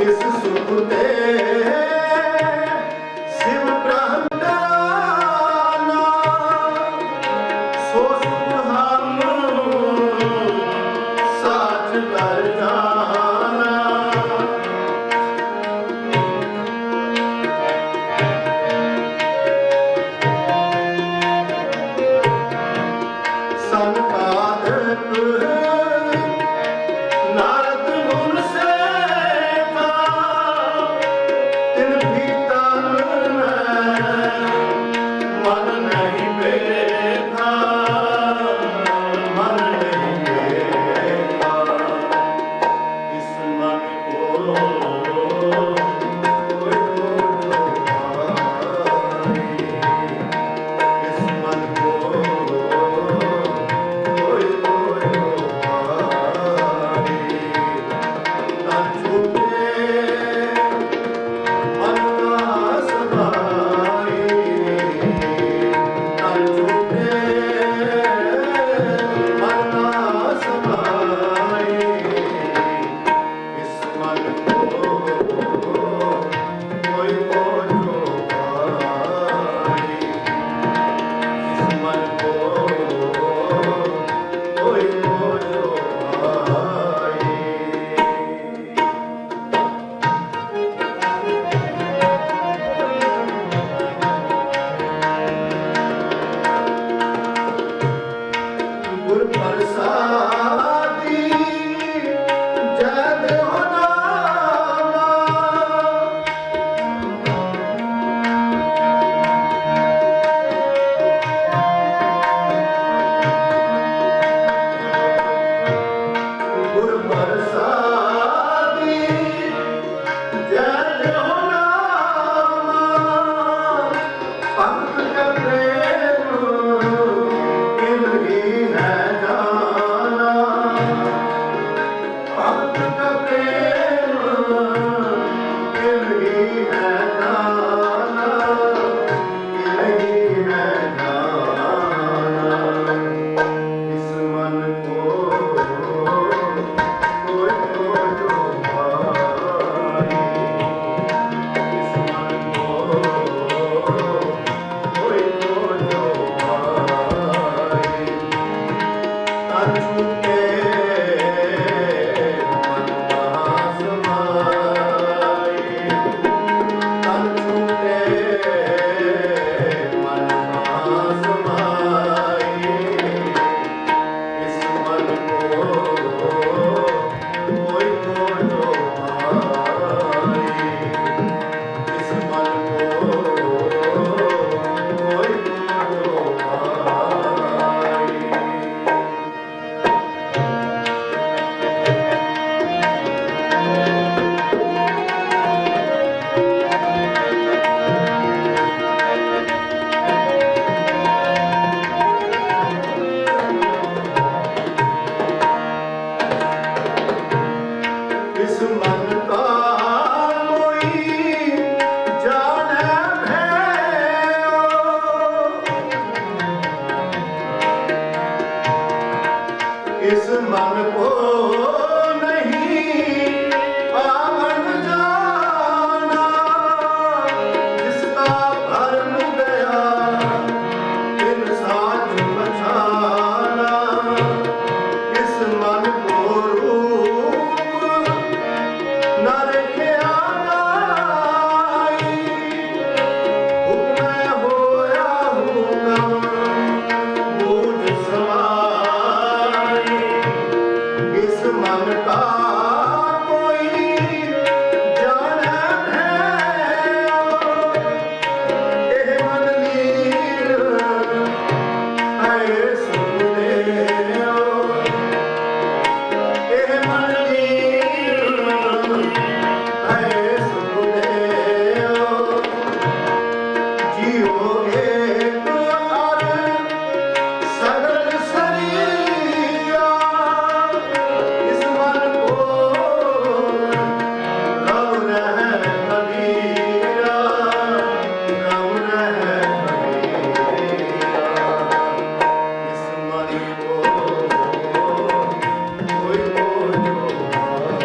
इस सुख ते शिव ब्रह्म डराना, सो सुख हम साथ कर जाना। संपादक नारद मुनि सेवा, तिन भीतर मन नहीं बेथा, मन नहीं बेथा। इस मन को कोई तो पाए, इस मन को कोई तो पाए। ना छूटे मन का समाए, ना छूटे मन का समाए। इस मन को कोई तो पाए, इस मन को कोई तो पाए। गुर प्रसादी जय देव नामा, गुर प्रसादी जय देव नामा। भक्त का प्रेम इनकी है जाना, भक्त का प्रेम इनकी है जाना, इनकी है जाना। इस मन को कोई तो पाए, इस मन को कोई तो पाए। अछूते मन कहाँ समाए, अछूते मन कहाँ समाए। इस मन को कोई तो पाए, इस मन को कोई तो पाए। इस मन का कोई जाने भयो, इस मन को नहीं पावन जाना। जिसका भरम गया इन साथ बचाना। इस मन को रूप न रखिया नाई, हुक्म होया हुक्म बूझ समाई। इस मन का कोई जाने भयो, एह मन लीन है सुख देओ, एह मन लीन है सुख देओ। जियो एक अर सगल सरिया, इस मन को रव रहे कबीरा, रव रहे कबीरा। इस मन को कोई तो पाए,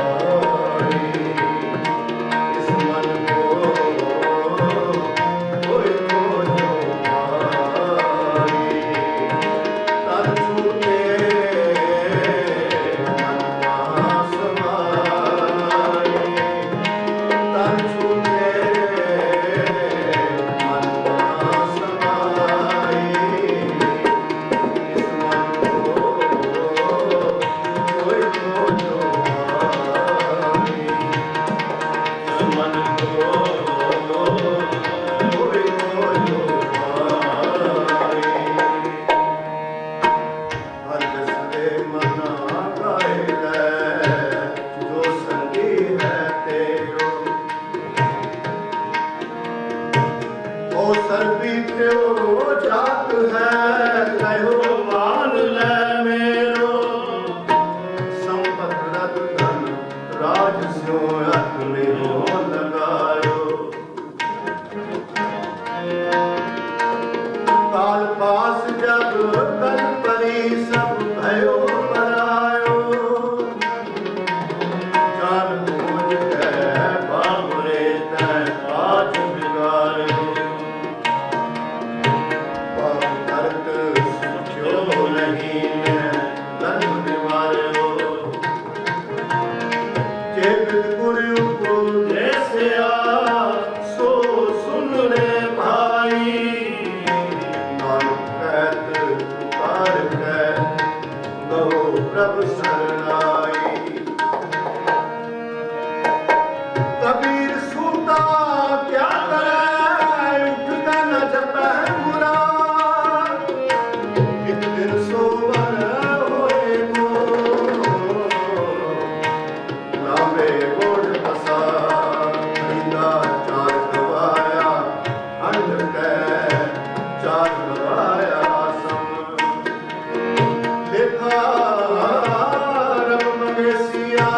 राज स्यो अपने हो लगायो काल पास जब कल परी सब भयो परायो जान बूझ के बाबरे तै काज बिगाड़ो पाप करत सुख्यो नहीं धन निवारो चेत गुरु को जैसे आ सो सुन रे भाई प्रभु शरणाई कबीर सूता क्या करे उठता न जपै मुरा एक दिन सोवर होए को लावे गोड़ पसा नींदा चार गवाया अंड के चार गवाया देखा रब मगेसिया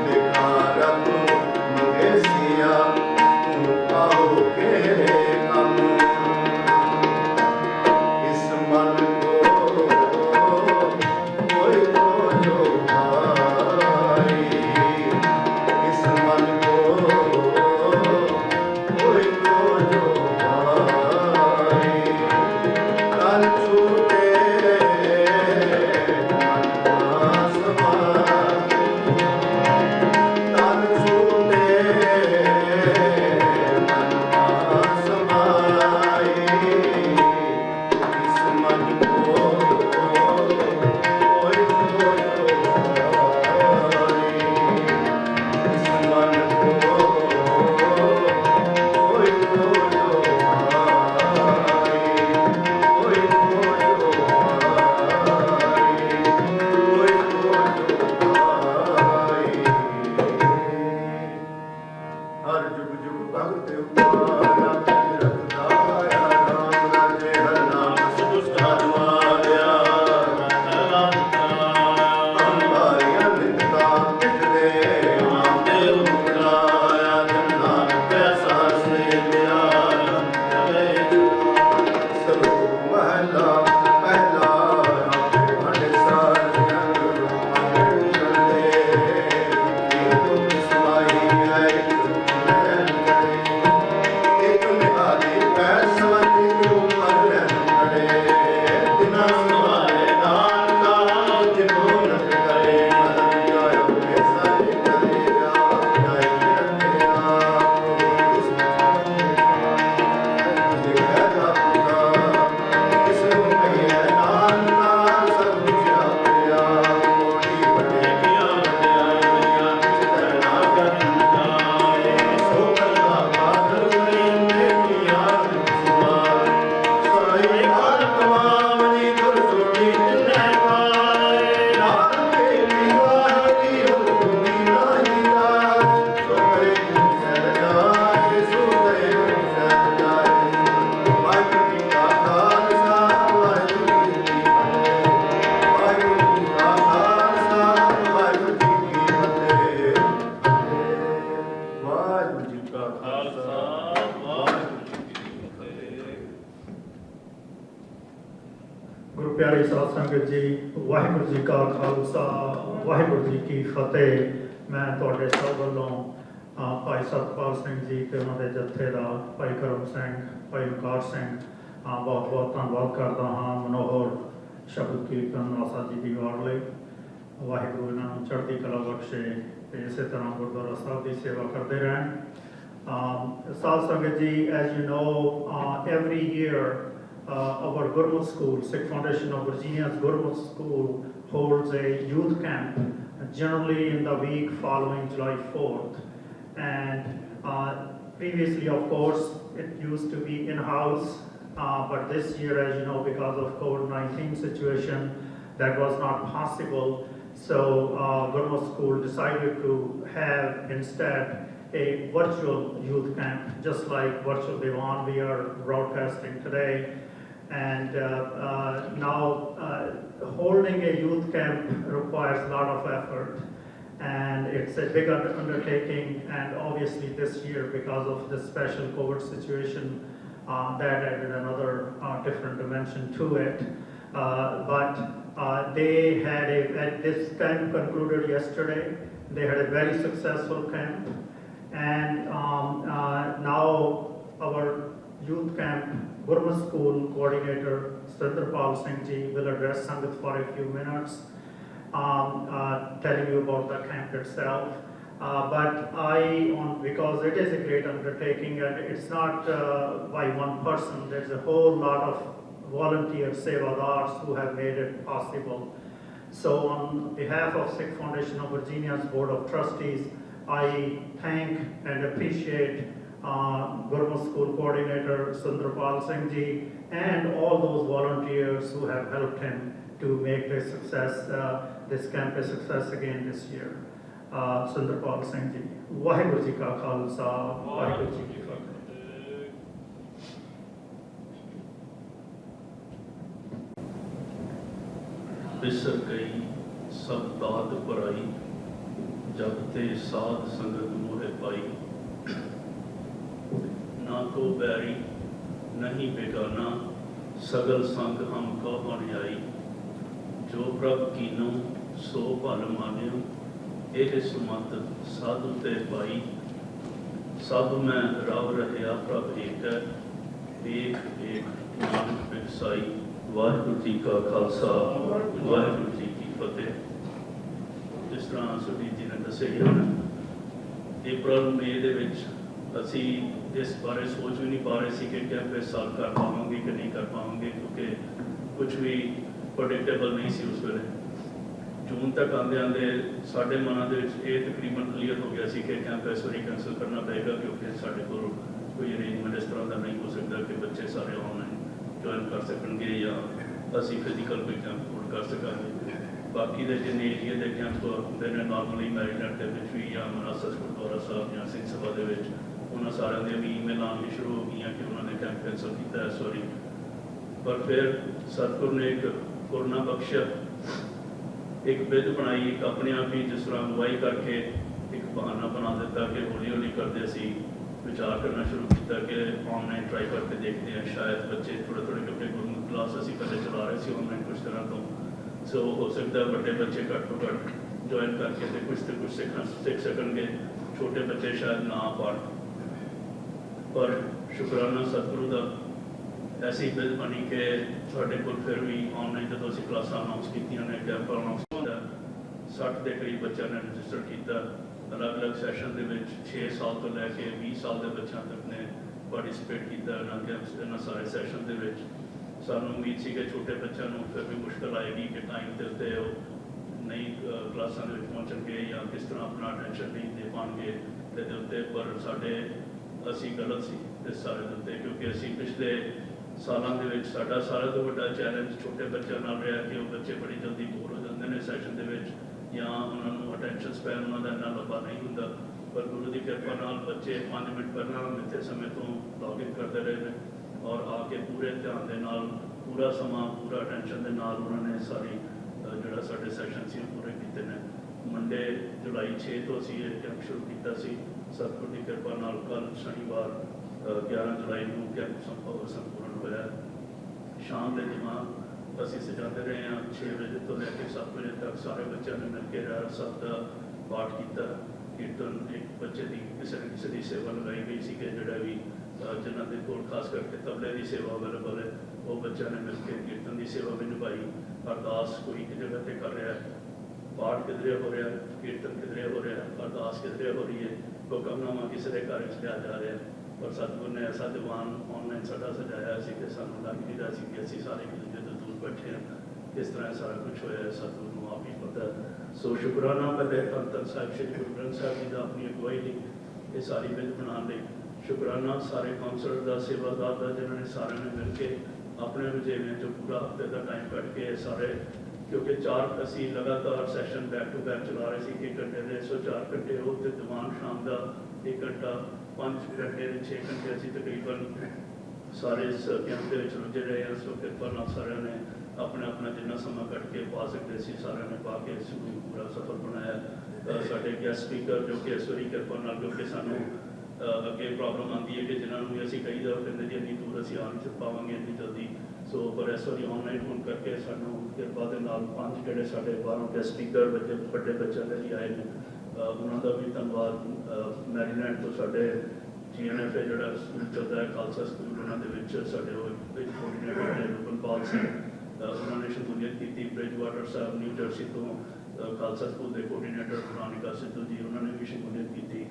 देखा रब मगेसिया आओ के कम इस मन को कोई को जो भाई इस मन को कोई को जो भाई तन छूटे तन छूटे समाई इस मन को कोई इस मन को कोई हर जुग जुग भगत उपाया रखदाया राम राजे हर नाम सुष्टा माया अंबारिया निंदा कितने नाम देव बुलाया जन नानक पैसा से दिया सब महला पहला भंड सार जंग ਗੁਰੂ ਪਿਆਰੀ ਸਾਧ ਸੰਗਤ ਜੀ, ਵਾਹਿਗੁਰੂ ਜੀ ਕਾ ਖਾਲਸਾ ਵਾਹਿਗੁਰੂ ਜੀ ਕੀ ਫਤਿਹ। ਮੈਂ ਤੁਹਾਡੇ ਸਭ ਵੱਲੋਂ ਭਾਈ ਸਤਪਾਲ ਸਿੰਘ ਜੀ ਤੇ ਉਹਨਾਂ ਦੇ ਜੱਥੇ ਦਾ ਭਾਈ ਕਰਮ ਸਿੰਘ, ਭਾਈ ਵਕਾਰ ਸਿੰਘ ਬਹੁਤ ਬਹੁਤ ਧੰਨਵਾਦ ਕਰਦਾ ਹਾਂ। ਮਨੋਹਰ ਸ਼ਬਦ ਕੀਰਤਨ ਆਸਾ ਜੀ ਦੀ ਵਾਰ ਲਈ ਵਾਹਿਗੁਰੂ ਇਹਨਾਂ ਨੂੰ ਚੜ੍ਹਦੀ ਕਲਾ ਬਖਸ਼ੇ ਤੇ ਇਸੇ ਤਰ੍ਹਾਂ ਗੁਰਦੁਆਰਾ ਸਾਹਿਬ ਦੀ ਸੇਵਾ ਕਰਦੇ ਰਹਿਣ। ਸਾਧ ਸੰਗਤ ਜੀ, as you know, every year our Gurmukh school, Sikh Foundation of Virginia's Gurmukh school holds a youth camp generally in the week following July 4th. And previously, of course, it used to be in-house, but this year, as you know, because of COVID-19 situation, that was not possible. So Gurmukh school decided to have instead a virtual youth camp, just like virtual Diwan we are broadcasting today. And now holding a youth camp requires a lot of effort, and it's a big undertaking. And obviously this year, because of the special COVID situation, that added another different dimension to it. But they had this camp concluded yesterday. They had a very successful camp, and now our youth camp Gurmat School coordinator Sundarpal Singh Ji will address Sangat for a few minutes, telling you about the camp itself. But because it is a great undertaking and it's not by one person, there's a whole lot of volunteer sevadars who have made it possible. So on behalf of Sikh Foundation of Virginia's Board of Trustees, I thank and appreciate Gurmat School Coordinator Sundarpal Singh Ji and all those volunteers who have helped him to make this camp a success again this year. Sundarpal Singh Ji, Vaheguru Ji Ka Khalsa, Vaheguru Ji Ki Fateh. बिसर गई सब दाद पराई जब ते साध संगत मोहे पाई ना तो बैरी नहीं बेगाना सगल संग हम कह बन आई जो प्रभ कीनो सो भल मानियो ਇਹ ਸੁਮਤ ਸਾਧੂ ਤੇ ਪਾਈ ਸਾਧੂ ਮੈਂ ਰਵ ਰਹਿਆ ਪ੍ਰਭ ਏਕ ਹੈ ਏਕ ਏਕ ਨਾਨਕ ਬਿਰਸਾਈ ਵਾਹਿਗੁਰੂ ਜੀ ਕਾ ਖਾਲਸਾ ਵਾਹਿਗੁਰੂ ਜੀ ਕੀ ਫਤਿਹ। ਜਿਸ ਤਰ੍ਹਾਂ ਸੁਰਜੀਤ ਜੀ ਨੇ ਦੱਸਿਆ ਗਿਆ ਅਪ੍ਰੈਲ ਮਈ ਦੇ ਵਿੱਚ ਅਸੀਂ ਇਸ ਬਾਰੇ ਸੋਚ ਵੀ ਨਹੀਂ ਪਾ ਰਹੇ ਸੀ ਕਿ ਕੈਂਪ ਇਸ ਸਾਲ ਕਰ ਪਾਵਾਂਗੇ ਕਿ ਨਹੀਂ ਕਰ ਪਾਵਾਂਗੇ, ਕਿਉਂਕਿ ਕੁਝ ਵੀ ਪ੍ਰੈਡਿਕਟੇਬਲ ਨਹੀਂ ਸੀ ਉਸ ਵੇਲੇ। ਜੂਨ ਤੱਕ ਆਉਂਦੇ ਆਉਂਦੇ ਸਾਡੇ ਮਨਾਂ ਦੇ ਵਿੱਚ ਇਹ ਤਕਰੀਬਨ ਕਲੀਅਰ ਹੋ ਗਿਆ ਸੀ ਕਿ ਕੈਂਪ ਇਸ ਵਾਰੀ ਕੈਂਸਲ ਕਰਨਾ ਪਏਗਾ, ਕਿਉਂਕਿ ਸਾਡੇ ਕੋਲ ਕੋਈ ਅਰੇਂਜਮੈਂਟ ਇਸ ਤਰ੍ਹਾਂ ਦਾ ਨਹੀਂ ਹੋ ਸਕਦਾ ਕਿ ਬੱਚੇ ਸਾਰੇ ਆਨਲਾਈਨ ਜੁਆਇਨ ਕਰ ਸਕਣਗੇ ਜਾਂ ਅਸੀਂ ਫਿਜ਼ੀਕਲ ਕੋਈ ਕੈਂਪ ਹੋਲਡ ਕਰ ਸਕਾਂਗੇ। ਬਾਕੀ ਦੇ ਜਿੰਨੇ ਏਰੀਆ ਦੇ ਕੈਂਪ ਹੁੰਦੇ ਨੇ ਨਾਰਮਲੀ ਮੈਰੀਲੈਂਡ ਦੇ ਵਿੱਚ ਵੀ ਜਾਂ ਮਨਾਸਸ ਗੁਰਦੁਆਰਾ ਸਾਹਿਬ ਜਾਂ ਸਿੰਘ ਸਭਾ ਦੇ ਵਿੱਚ, ਉਹਨਾਂ ਸਾਰਿਆਂ ਦੀਆਂ ਵੀ ਈਮੇਲਾਂ ਆਉਣੀਆਂ ਸ਼ੁਰੂ ਹੋ ਗਈਆਂ ਕਿ ਉਹਨਾਂ ਨੇ ਕੈਂਪ ਕੈਂਸਲ ਕੀਤਾ ਇਸ ਵਾਰੀ। ਪਰ ਫਿਰ ਸਤਿਗੁਰ ਨੇ ਇੱਕ ਕਰੁਣਾ ਬਖਸ਼ਿਆ, ਇੱਕ ਬਿੱਧ ਬਣਾਈ, ਇੱਕ ਆਪਣੇ ਆਪ ਹੀ ਜਿਸ ਤਰ੍ਹਾਂ ਅਗਵਾਈ ਕਰਕੇ ਇੱਕ ਬਹਾਨਾ ਬਣਾ ਦਿੱਤਾ ਕਿ ਹੌਲੀ ਹੌਲੀ ਕਰਦੇ ਅਸੀਂ ਵਿਚਾਰ ਕਰਨਾ ਸ਼ੁਰੂ ਕੀਤਾ ਕਿ ਆਨਲਾਈਨ ਟਰਾਈ ਕਰਕੇ ਦੇਖਦੇ ਹਾਂ, ਸ਼ਾਇਦ ਬੱਚੇ ਥੋੜ੍ਹੇ ਕਿਉਂਕਿ ਗੁਰਮੁਖ ਕਲਾਸ ਅਸੀਂ ਪਹਿਲੇ ਚਲਾ ਰਹੇ ਸੀ ਆਨਲਾਈਨ ਕੁਝ ਤਰ੍ਹਾਂ ਤੋਂ, ਸੋ ਹੋ ਸਕਦਾ ਵੱਡੇ ਬੱਚੇ ਘੱਟ ਤੋਂ ਘੱਟ ਜੁਆਇਨ ਕਰਕੇ ਤੇ ਕੁਝ ਸਿੱਖ ਸਕਣਗੇ, ਛੋਟੇ ਬੱਚੇ ਸ਼ਾਇਦ ਨਾ ਪੜ੍ਹ। ਪਰ ਸ਼ੁਕਰਾਨਾ ਸਤਿਗੁਰੂ ਦਾ ਐਸੀ ਬਿੱਧ ਬਣੀ ਕਿ ਸਾਡੇ ਕੋਲ ਫਿਰ ਵੀ ਆਨਲਾਈਨ ਜਦੋਂ ਅਸੀਂ ਕਲਾਸਾਂ ਅਨਾਉਂਸ ਕੀਤੀਆਂ ਨੇ, ਕੈਂਪ ਅਨਾਉਂਸ ਕੀਤਾ, 60 ਦੇ ਕਰੀਬ ਬੱਚਿਆਂ ਨੇ ਰਜਿਸਟਰ ਕੀਤਾ। ਅਲੱਗ-ਅਲੱਗ ਸੈਸ਼ਨ ਦੇ ਵਿੱਚ 6 ਸਾਲ ਤੋਂ ਲੈ ਕੇ 20 ਸਾਲ ਦੇ ਬੱਚਿਆਂ ਤੱਕ ਨੇ ਪਾਰਟਿਸਿਪੇਟ ਕੀਤਾ ਇਹਨਾਂ ਸਾਰੇ ਸੈਸ਼ਨ ਦੇ ਵਿੱਚ। ਸਾਨੂੰ ਉਮੀਦ ਸੀ ਕਿ ਛੋਟੇ ਬੱਚਿਆਂ ਨੂੰ ਫਿਰ ਵੀ ਮੁਸ਼ਕਲ ਆਏਗੀ ਕਿ ਟਾਈਮ ਦੇ ਉੱਤੇ ਉਹ ਨਹੀਂ ਕਲਾਸਾਂ ਦੇ ਵਿੱਚ ਪਹੁੰਚਣਗੇ ਜਾਂ ਕਿਸ ਤਰ੍ਹਾਂ ਆਪਣਾ ਅਟੈਂਸ਼ਨ ਨਹੀਂ ਦੇ ਪਾਉਣਗੇ ਇਹਦੇ ਉੱਤੇ, ਪਰ ਅਸੀਂ ਗਲਤ ਸੀ ਇਸ ਸਾਰੇ ਦੇ ਉੱਤੇ, ਕਿਉਂਕਿ ਅਸੀਂ ਪਿਛਲੇ ਸਾਲਾਂ ਦੇ ਵਿੱਚ ਸਾਡਾ ਸਾਰਿਆਂ ਤੋਂ ਵੱਡਾ ਚੈਲੰਜ ਛੋਟੇ ਬੱਚਿਆਂ ਨਾਲ ਰਿਹਾ ਕਿ ਉਹ ਬੱਚੇ ਬੜੀ ਜਲਦੀ ਬੋਰ ਹੋ ਜਾਂਦੇ ਨੇ ਸੈਸ਼ਨ ਦੇ ਵਿੱਚ ਜਾਂ ਉਹਨਾਂ ਨੂੰ ਅਟੈਂਸ਼ਨ ਸਪੈਨ ਉਹਨਾਂ ਦਾ ਇੰਨਾ ਲੰਬਾ ਨਹੀਂ ਹੁੰਦਾ। ਪਰ ਗੁਰੂ ਦੀ ਕਿਰਪਾ ਨਾਲ ਬੱਚੇ 5 ਮਿੰਟ ਪਹਿਲਾਂ ਮਿੱਥੇ ਸਮੇਂ ਤੋਂ ਲੌਗਇਨ ਕਰਦੇ ਰਹੇ ਨੇ ਔਰ ਆ ਕੇ ਪੂਰੇ ਧਿਆਨ ਦੇ ਨਾਲ ਪੂਰਾ ਸਮਾਂ ਪੂਰਾ ਅਟੈਂਸ਼ਨ ਦੇ ਨਾਲ ਉਹਨਾਂ ਨੇ ਸਾਰੀ ਜਿਹੜਾ ਸਾਡੇ ਸੈਸ਼ਨ ਸੀ ਉਹ ਪੂਰੇ ਕੀਤੇ ਨੇ। ਮੰਡੇ ਜੁਲਾਈ 6 ਤੋਂ ਅਸੀਂ ਇਹ ਕੈਂਪ ਸ਼ੁਰੂ ਕੀਤਾ ਸੀ। ਸਤਿਗੁਰ ਦੀ ਕਿਰਪਾ ਨਾਲ ਕੱਲ੍ਹ ਸ਼ਨੀਵਾਰ 11 ਜੁਲਾਈ ਨੂੰ ਕੈਂਪ ਸੰਪੂਰਨ ਹੋਇਆ। ਸ਼ਾਮ ਦੇ ਜਮਾਂ ਅਸੀਂ ਸਜਾਉਂਦੇ ਰਹੇ ਹਾਂ 6 ਵਜੇ ਤੋਂ ਲੈ ਕੇ 7 ਵਜੇ ਤੱਕ ਸਾਰੇ ਬੱਚਿਆਂ ਨੇ ਮਿਲ ਕੇ ਰਹਿਰਾਸ ਸਾਹਿਬ ਦਾ ਪਾਠ ਕੀਤਾ, ਕੀਰਤਨ। ਇੱਕ ਬੱਚੇ ਦੀ ਕਿਸੇ ਦੀ ਸੇਵਾ ਲਗਾਈ ਗਈ ਸੀ ਕਿ ਜਿਹੜਾ ਵੀ ਜਿਨ੍ਹਾਂ ਦੇ ਕੋਲ ਖਾਸ ਕਰਕੇ ਤਬਲੇ ਦੀ ਸੇਵਾ ਅਵੇਲੇਬਲ ਹੈ ਉਹ ਬੱਚਿਆਂ ਨੇ ਮਿਲ ਕੇ ਕੀਰਤਨ ਦੀ ਸੇਵਾ ਵੀ ਨਿਭਾਈ। ਅਰਦਾਸ ਕੋਈ ਇੱਕ ਜਗ੍ਹਾ 'ਤੇ ਕਰ ਰਿਹਾ, ਪਾਠ ਕਿਧਰੇ ਹੋ ਰਿਹਾ, ਕੀਰਤਨ ਕਿਧਰੇ ਹੋ ਰਿਹਾ, ਅਰਦਾਸ ਕਿਧਰੇ ਹੋ ਰਹੀ ਹੈ, ਹੁਕਮਨਾਮਾ ਕਿਸੇ ਦੇ ਘਰ ਵਿੱਚ ਲਿਆ ਜਾ ਰਿਹਾ। ਪਰ ਸਤਿਗੁਰ ਨੇ ਐਸਾ ਦੀਵਾਨ ਆਨਲਾਈਨ ਸਾਡਾ ਸਜਾਇਆ ਸੀ ਕਿ ਸਾਨੂੰ ਲੱਗ ਨਹੀਂ ਰਿਹਾ ਸੀ ਕਿ ਅਸੀਂ ਸਾਰੇ ਇੱਕ ਦੂਜੇ ਤੋਂ ਦੂਰ ਬੈਠੇ ਹਾਂ। ਕਿਸ ਤਰ੍ਹਾਂ ਸਾਰਾ ਕੁਝ ਹੋਇਆ ਸਤਿਗੁਰ ਨੂੰ ਆਪ ਹੀ ਪਤਾ। ਸੋ ਸ਼ੁਕਰਾਨਾ ਪਹਿਲੇ ਧੰਨ ਸਾਹਿਬ ਸ਼੍ਰੀ ਗੁਰੂ ਗ੍ਰੰਥ ਸਾਹਿਬ ਜੀ ਦਾ ਆਪਣੀ ਅਗਵਾਈ ਲਈ ਇਹ ਸਾਰੀ ਬਿੱਧ ਬਣਾਉਣ ਲਈ ਸ਼ੁਕਰਾਨਾ ਸਾਰੇ ਕਾਉਂਸਲਰ ਦਾ, ਸੇਵਾਦਾਰ ਦਾ, ਜਿਨ੍ਹਾਂ ਨੇ ਸਾਰਿਆਂ ਨੇ ਮਿਲ ਕੇ ਆਪਣੇ ਵਜੇਵੇਂ ਜੋ ਪੂਰਾ ਹਫ਼ਤੇ ਦਾ ਟਾਈਮ ਕੱਢ ਕੇ ਸਾਰੇ, ਕਿਉਂਕਿ 4 ਅਸੀਂ ਲਗਾਤਾਰ ਸੈਸ਼ਨ ਬੈਕ ਟੂ ਬੈਕ ਚਲਾ ਰਹੇ ਸੀ 1 ਘੰਟੇ ਦੇ, ਸੋ 4 ਘੰਟੇ ਉਹ ਤੇ ਦੀਵਾਨ ਸ਼ਾਮ ਦਾ 1 ਘੰਟਾ, 5 ਘੰਟੇ ਦੇ 6 ਘੰਟੇ ਅਸੀਂ ਤਕਰੀਬਨ ਸਾਰੇ ਇਸ ਕੈਂਪ ਦੇ ਵਿੱਚ ਰੁੱਝੇ ਰਹੇ ਹਾਂ। ਸੋ ਕਿਰਪਾ ਨਾਲ ਸਾਰਿਆਂ ਨੇ ਆਪਣਾ ਜਿੰਨਾ ਸਮਾਂ ਕੱਢ ਕੇ ਪਾ ਸਕਦੇ ਸੀ ਸਾਰਿਆਂ ਨੇ ਪਾ ਕੇ ਇਸ ਨੂੰ ਪੂਰਾ ਸਫਲ ਬਣਾਇਆ। ਸਾਡੇ ਗੈਸਟ ਸਪੀਕਰ ਜੋ ਕਿ ਇਸ ਵਾਰੀ ਕਿਰਪਾ ਨਾਲ, ਕਿਉਂਕਿ ਸਾਨੂੰ ਅੱਗੇ ਪ੍ਰੋਬਲਮ ਆਉਂਦੀ ਹੈ ਕਿ ਜਿਨ੍ਹਾਂ ਨੂੰ ਵੀ ਅਸੀਂ ਕਹੀਦਾ ਉਹ ਕਹਿੰਦੇ ਜੀ ਇੰਨੀ ਦੂਰ ਅਸੀਂ ਆ ਨਹੀਂ ਪਾਵਾਂਗੇ ਇੰਨੀ ਜਲਦੀ। ਸੋ ਪਰ ਇਸ ਵਾਰੀ ਆਨਲਾਈਨ ਹੋਣ ਕਰਕੇ ਸਾਨੂੰ ਕਿਰਪਾ ਦੇ ਨਾਲ 5 ਜਿਹੜੇ ਸਾਡੇ 12 ਗੈਸਟ ਸਪੀਕਰ ਵੱਡੇ ਬੱਚਿਆਂ ਦੇ ਲਈ ਆਏ ਨੇ, ਉਹਨਾਂ ਦਾ ਵੀ ਧੰਨਵਾਦ। ਮੈਰੀਲੈਂਡ ਤੋਂ ਸਾਡੇ GNFA ਜਿਹੜਾ ਸਕੂਲ ਚੱਲਦਾ ਹੈ ਖਾਲਸਾ ਸਕੂਲ, ਉਹਨਾਂ ਦੇ ਵਿੱਚ ਸਾਡੇ ਵਿੱਚ ਕੋਆਰਡੀਨੇਟਰ ਨੇ ਰੁਪਨਪਾਲ ਸਿੰਘ, ਉਹਨਾਂ ਨੇ ਸ਼ਮੂਲੀਅਤ ਕੀਤੀ। ਬ੍ਰਿਜਵਾਟਰ ਸਾਹਿਬ ਨਿਊ ਜਰਸੀ ਤੋਂ ਖਾਲਸਾ ਸਕੂਲ ਦੇ ਕੋਆਰਡੀਨੇਟਰ ਰਾਨਿਕਾ ਸਿੱਧੂ ਜੀ, ਉਹਨਾਂ ਨੇ ਵੀ ਸ਼ਮੂਲੀਅਤ ਕੀਤੀ।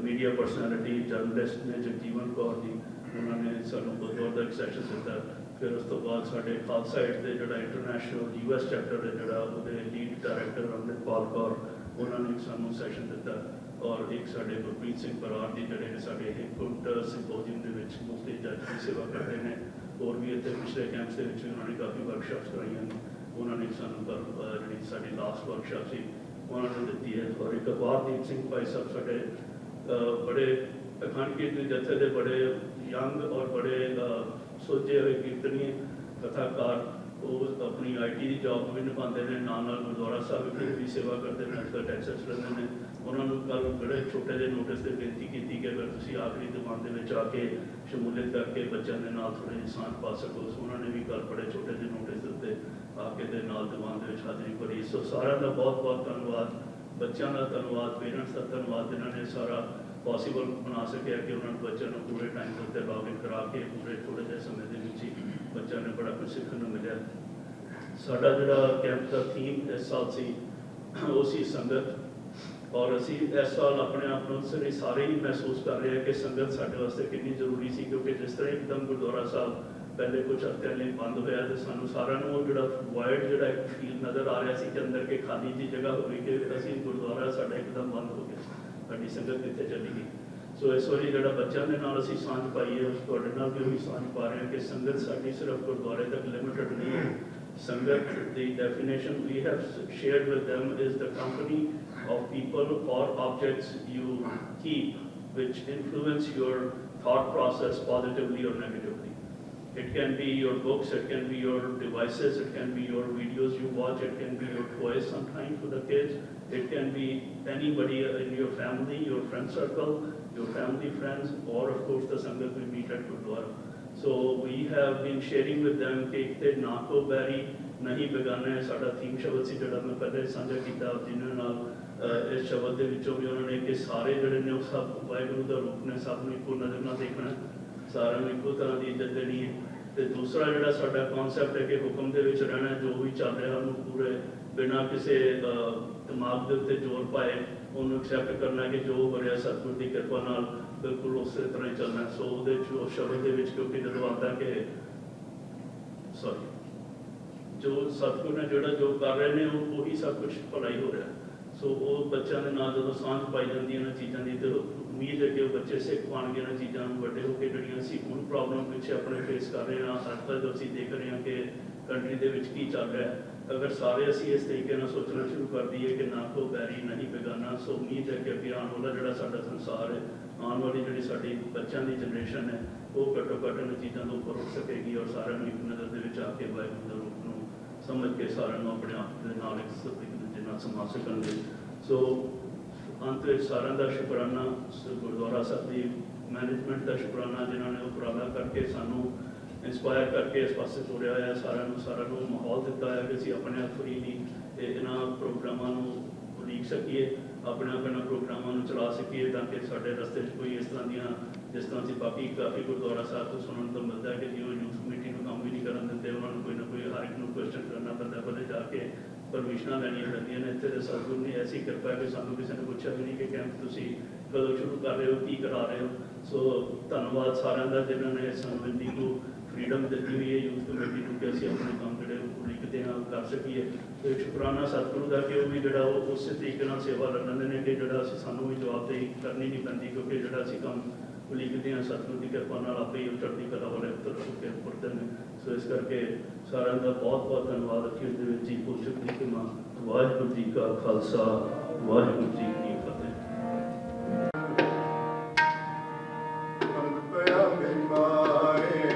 ਮੀਡੀਆ ਪਰਸਨੈਲਿਟੀ ਜਰਨਲਿਸਟ ਨੇ ਜਗਜੀਵਨ ਕੌਰ ਜੀ, ਉਹਨਾਂ ਨੇ ਸਾਨੂੰ ਬਹੁਤ ਜ਼ੋਰ ਦਾ ਇੱਕ ਸੈਸ਼ਨ ਦਿੱਤਾ। ਫਿਰ ਉਸ ਤੋਂ ਬਾਅਦ ਸਾਡੇ ਖਾਲਸਾ ਏਡ ਦੇ ਜਿਹੜਾ ਇੰਟਰਨੈਸ਼ਨਲ US ਚੈਪਟਰ ਹੈ ਜਿਹੜਾ ਉਹਦੇ ਲੀਡ ਡਾਇਰੈਕਟਰ ਅੰਮ੍ਰਿਤਪਾਲ ਕੌਰ, ਉਹਨਾਂ ਨੇ ਸਾਨੂੰ ਸੈਸ਼ਨ ਦਿੱਤਾ। ਔਰ ਇੱਕ ਸਾਡੇ ਗੁਰਪ੍ਰੀਤ ਸਿੰਘ ਬਰਾੜ ਜੀ ਜਿਹੜੇ ਸਾਡੇ ਹਿੰਕੁੰਟ ਸਿੰਪੋਜ਼ੀਅਮ ਦੇ ਵਿੱਚ ਮੁਫਤੀ ਜੱਜ ਦੀ ਸੇਵਾ ਕਰਦੇ ਨੇ। ਹੋਰ ਵੀ ਇੱਥੇ ਪਿਛਲੇ ਕੈਂਪਸ ਦੇ ਵਿੱਚ ਵੀ ਉਹਨਾਂ ਨੇ ਕਾਫੀ ਵਰਕਸ਼ਾਪਸ ਕਰਾਈਆਂ ਨੇ। ਉਹਨਾਂ ਨੇ ਸਾਨੂੰ ਜਿਹੜੀ ਸਾਡੀ ਲਾਸਟ ਵਰਕਸ਼ਾਪ ਸੀ ਉਹਨਾਂ ਨੇ ਦਿੱਤੀ ਹੈ। ਔਰ ਇੱਕ ਅਖਬਾਰਦੀਪ ਸਿੰਘ ਭਾਈ ਸਾਹਿਬ ਸਾਡੇ ਬੜੇ ਅਖੰਡ ਕੀਰਤਨ ਜਥੇ ਦੇ ਬੜੇ ਯੰਗ ਔਰ ਬੜੇ ਸੋਚੇ ਹੋਏ ਕੀਰਤਨੀਏ ਕਥਾਕਾਰ, ਉਹ ਆਪਣੀ IT ਦੀ ਜੌਬ ਵੀ ਨਿਭਾਉਂਦੇ ਨੇ, ਨਾਲ ਗੁਰਦੁਆਰਾ ਸਾਹਿਬ ਵਿੱਚ ਵੀ ਸੇਵਾ ਕਰਦੇ ਨੇ, ਅੱਜ ਕੱਲ੍ਹ ਟੈਕਸਸ ਰਹਿੰਦੇ ਨੇ। ਉਹਨਾਂ ਨੂੰ ਕੱਲ੍ਹ ਬੜੇ ਛੋਟੇ ਜਿਹੇ ਨੋਟਿਸ ਤੇ ਬੇਨਤੀ ਕੀਤੀ ਕਿ ਅਗਰ ਤੁਸੀਂ ਆਖਰੀ ਦੀਵਾਨ ਦੇ ਵਿੱਚ ਆ ਕੇ ਸ਼ਮੂਲੀਅਤ ਕਰਕੇ ਬੱਚਿਆਂ ਦੇ ਨਾਲ ਥੋੜ੍ਹੀ ਜਿਹੀ ਸਾਂਝ ਪਾ ਸਕੋ। ਸੋ ਉਹਨਾਂ ਨੇ ਵੀ ਕੱਲ੍ਹ ਬੜੇ ਛੋਟੇ ਜਿਹੇ ਨੋਟਿਸ ਦਿੱਤੇ ਆ ਕੇ ਦੇ ਨਾਲ ਦੀਵਾਨ ਦੇ ਵਿੱਚ ਹਾਜ਼ਰੀ ਭਰੀ। ਸੋ ਸਾਰਿਆਂ ਦਾ ਬਹੁਤ ਬਹੁਤ ਧੰਨਵਾਦ। ਬੱਚਿਆਂ ਦਾ ਧੰਨਵਾਦ, ਪੇਰੈਂਟਸ ਦਾ ਧੰਨਵਾਦ ਜਿਨ੍ਹਾਂ ਨੇ ਸਾਰਾ ਪੋਸੀਬਲ ਬਣਾ ਸਕਿਆ ਕਿ ਉਹਨਾਂ ਨੂੰ ਬੱਚਿਆਂ ਨੂੰ ਪੂਰੇ ਟਾਈਮ ਦੇ ਉੱਤੇ ਲੌਗਇਨ ਕਰਾ ਕੇ ਪੂਰੇ ਥੋੜ੍ਹੇ ਜਿਹੇ ਸਮੇਂ ਦੇ ਵਿੱਚ ਹੀ ਬੱਚਿਆਂ ਨੇ ਬੜਾ ਕੁਝ ਸਿੱਖਣ ਨੂੰ ਮਿਲਿਆ। ਸਾਡਾ ਜਿਹੜਾ ਕੈਂਪ ਦਾ ਥੀਮ ਇਸ ਸਾਲ ਸੀ ਉਹ ਸੀ ਸੰਗਤ। ਔਰ ਅਸੀਂ ਇਸ ਸਾਲ ਆਪਣੇ ਆਪ ਨੂੰ ਸਾਰੇ ਹੀ ਮਹਿਸੂਸ ਕਰ ਰਹੇ ਹਾਂ ਕਿ ਸੰਗਤ ਸਾਡੇ ਵਾਸਤੇ ਕਿੰਨੀ ਜ਼ਰੂਰੀ ਸੀ, ਕਿਉਂਕਿ ਜਿਸ ਤਰ੍ਹਾਂ ਇੱਕਦਮ ਗੁਰਦੁਆਰਾ ਸਾਹਿਬ ਪਹਿਲੇ ਕੁਝ ਹਫ਼ਤਿਆਂ ਲਈ ਬੰਦ ਹੋਇਆ ਤੇ ਸਾਨੂੰ ਸਾਰਿਆਂ ਨੂੰ ਉਹ ਜਿਹੜਾ ਵਾਇਡ ਜਿਹੜਾ ਇੱਕ ਫੀਲ ਨਜ਼ਰ ਆ ਰਿਹਾ ਸੀ ਕਿ ਅੰਦਰ ਕਿ ਖਾਲੀ ਜਿਹੀ ਜਗ੍ਹਾ ਹੋ ਗਈ ਕਿ ਅਸੀਂ ਗੁਰਦੁਆਰਾ ਸਾਡਾ ਇੱਕਦਮ ਬੰਦ ਹੋ ਗਿਆ, ਸਾਡੀ ਸੰਗਤ ਕਿੱਥੇ ਚਲੀ ਗਈ। ਸੋ ਇਸ ਵਾਰੀ ਜਿਹੜਾ ਬੱਚਿਆਂ ਦੇ ਨਾਲ ਅਸੀਂ ਸਾਂਝ ਪਾਈ ਹੈ, ਤੁਹਾਡੇ ਨਾਲ ਵੀ ਉਹੀ ਸਾਂਝ ਪਾ ਰਹੇ ਹਾਂ ਕਿ ਸੰਗਤ ਸਾਡੀ ਸਿਰਫ ਗੁਰਦੁਆਰੇ ਤੱਕ ਲਿਮਿਟਡ ਨਹੀਂ ਹੈ। Sangat, the definition we have shared with them is the company of people or objects you keep which influence your thought process positively or negatively. It can be your books, it can be your devices, it can be your videos you watch, it can be your toys sometimes for the kids, it can be anybody in your family, your friend circle, your family friends, or of course the Sangat we meet at Gurdwara. So we have been sharing with them कि इतने ना को बैरी नहीं बेगाना है। साड़ा theme शब्द सी जड़ा मैं पहले साझा किया जिन्होंने नाल इस शब्द के विचों भी उन्होंने कि सारे जड़े ने वो सब वाहिगुरू का रूप ने सब ने इको नज़र ना देखना, सारे में इको तरह की इज्जत देनी है। तो दूसरा जड़ा साड़ा कॉन्सैप्ट है कि हुक्म के विच रहना, जो भी चल रहा उन्होंने पूरे बिना किसी दिमाग के उत्ते जोर पाए उन्होंने एक्सैप्ट करना कि जो हो रहा सतगुर की कृपा नाल बिल्कुल उस तरह ही चलना। सो वो शब्द के क्योंकि जो आता कि सॉरी जो सतगुर ने जो कर रहे हैं वही सब कुछ भलाई हो रहा है। सो वो बच्चों के नाल जो सांझ पाई जाती इन्होंने चीज़ों की, तो उम्मीद है कि बच्चे सिख पाएंगे इन्होंने चीज़ों को बड़े होकर जड़ियाँ असी हुण प्रॉब्लम पिछे अपने फेस कर रहे हैं, अजकल जो असी देख रहे हैं कि कंट्री के विच की चल रहा है। अगर सारे असी इस तरीके से सोचना शुरू कर दीए कि ना को बैरी नहीं बेगाना, सो उम्मीद है कि अगे आने वाला जो साडा संसार है, आने वाली जी साडी बच्चों की जनरेशन है वो घट्टो घट्ट इन चीज़ों के उपर उठ सकेगी और सारे एक नज़र के आके वाहिगुरू के रूप को समझ के सारे अपने आप के नाल एक दूजे नाल समा सकणगे। सो अंत में सारे का शुकराना गुरुद्वारा साहब की मैनेजमेंट का शुकराना जिन्होंने उपराला करके सानू इंस्पायर करके इस पासे तुरिया है, सारा माहौल दिता है कि असी अपने आप फ्रीली इन्होंने प्रोग्रामों उलीक सकीए, अपने आप इन्होंने प्रोग्रामों चला सकीए ताकि साढ़े रस्ते कोई इस तरह दियाँ जिस तरह से बाकी काफ़ी गुरुद्वारा साहब तो सुनने को मिलता है कि जी वो यूथ कमेटी को काम भी नहीं करन देते, उन्होंने कोई ना कोई हर एक क्वेश्चन करना पैंदा, पहले जाके परमिशनां लैनियां पैंदियां ने। इत्थे ते सतगुर ने ऐसी कृपा है कि सानू किसी ने पूछा भी नहीं कि कैंप तुसीं कदों शुरू कर रहे हो, की करा रहे हो। सो धन्नवाद सारिਆਂ ਦਾ जिन्हों ने सानू इन्नी को फ्रीडम दी हुई है यूथ कमेटी को कि असीं अपने काम जोड़े उलीकते हाँ कर सकीए। तो शुकराना सतगुरु का कि वो भी जो उस तरीके सेवा लैंदे ने कि जो सानू भी जवाबदेही करनी नहीं पैंदी, क्योंकि जो असीं काम उलीकते हैं सतगुरु की कृपा नाल आपे ही चढ़ती कला वाले तरफ पुरते हैं। सो इस करके सारिਆਂ का बहुत बहुत धन्यवाद। अखीर दे विच जी पुछ चुकी कि मां वाहिगुरू जी का खालसा वाहिगुरू जी की फतेह। मेरी माए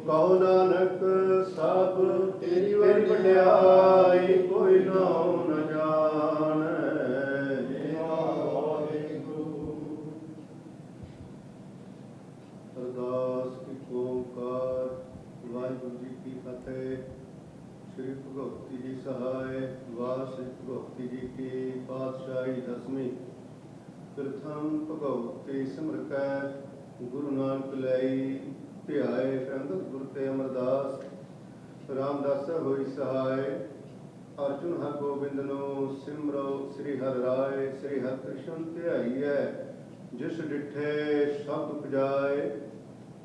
ਕਹੋ ਨਾਨਕ ਸਭ ਤੇਰੀ ਵਡਿਆਈ, ਕੋਈ ਨਾਉ ਨ ਜਾਣੈ। ਅਰਦਾਸ ਇੱਕ ਓਂਕਾਰ। ਵਾਹਿਗੁਰੂ ਜੀ ਕੀ ਫਤਿਹ। ਸ਼੍ਰੀ ਭਗਵਤੀ ਜੀ ਸਹਾਇ। ਵਾਰ ਸ੍ਰੀ ਭਗਵਤੀ ਜੀ ਕੀ ਪਾਤਸ਼ਾਹੀ ਦਸਵੀਂ। ਪ੍ਰਥਮ ਭਗਵਤੀ ਸਿਮਰ ਕੈ ਗੁਰੂ ਨਾਨਕ ਲਈ ਧਿਆਏ। ਸੰਗਤ ਗੁਰ ਤੇ ਅਮਰਦਾਸ ਰਾਮਦਾਸ ਹੋਈ ਸਹਾਇ। ਅਰਜੁਨ ਹਰ ਗੋਬਿੰਦ ਨੂੰ ਸਿਮਰੋ ਸ੍ਰੀ ਹਰਿ ਰਾਏ। ਸ੍ਰੀ ਹਰਿ ਕ੍ਰਿਸ਼ਨ ਧਿਆਈਐ ਜਿਸ ਡਿਠੇ ਸ਼ਬਦ ਉਪਜਾਏ।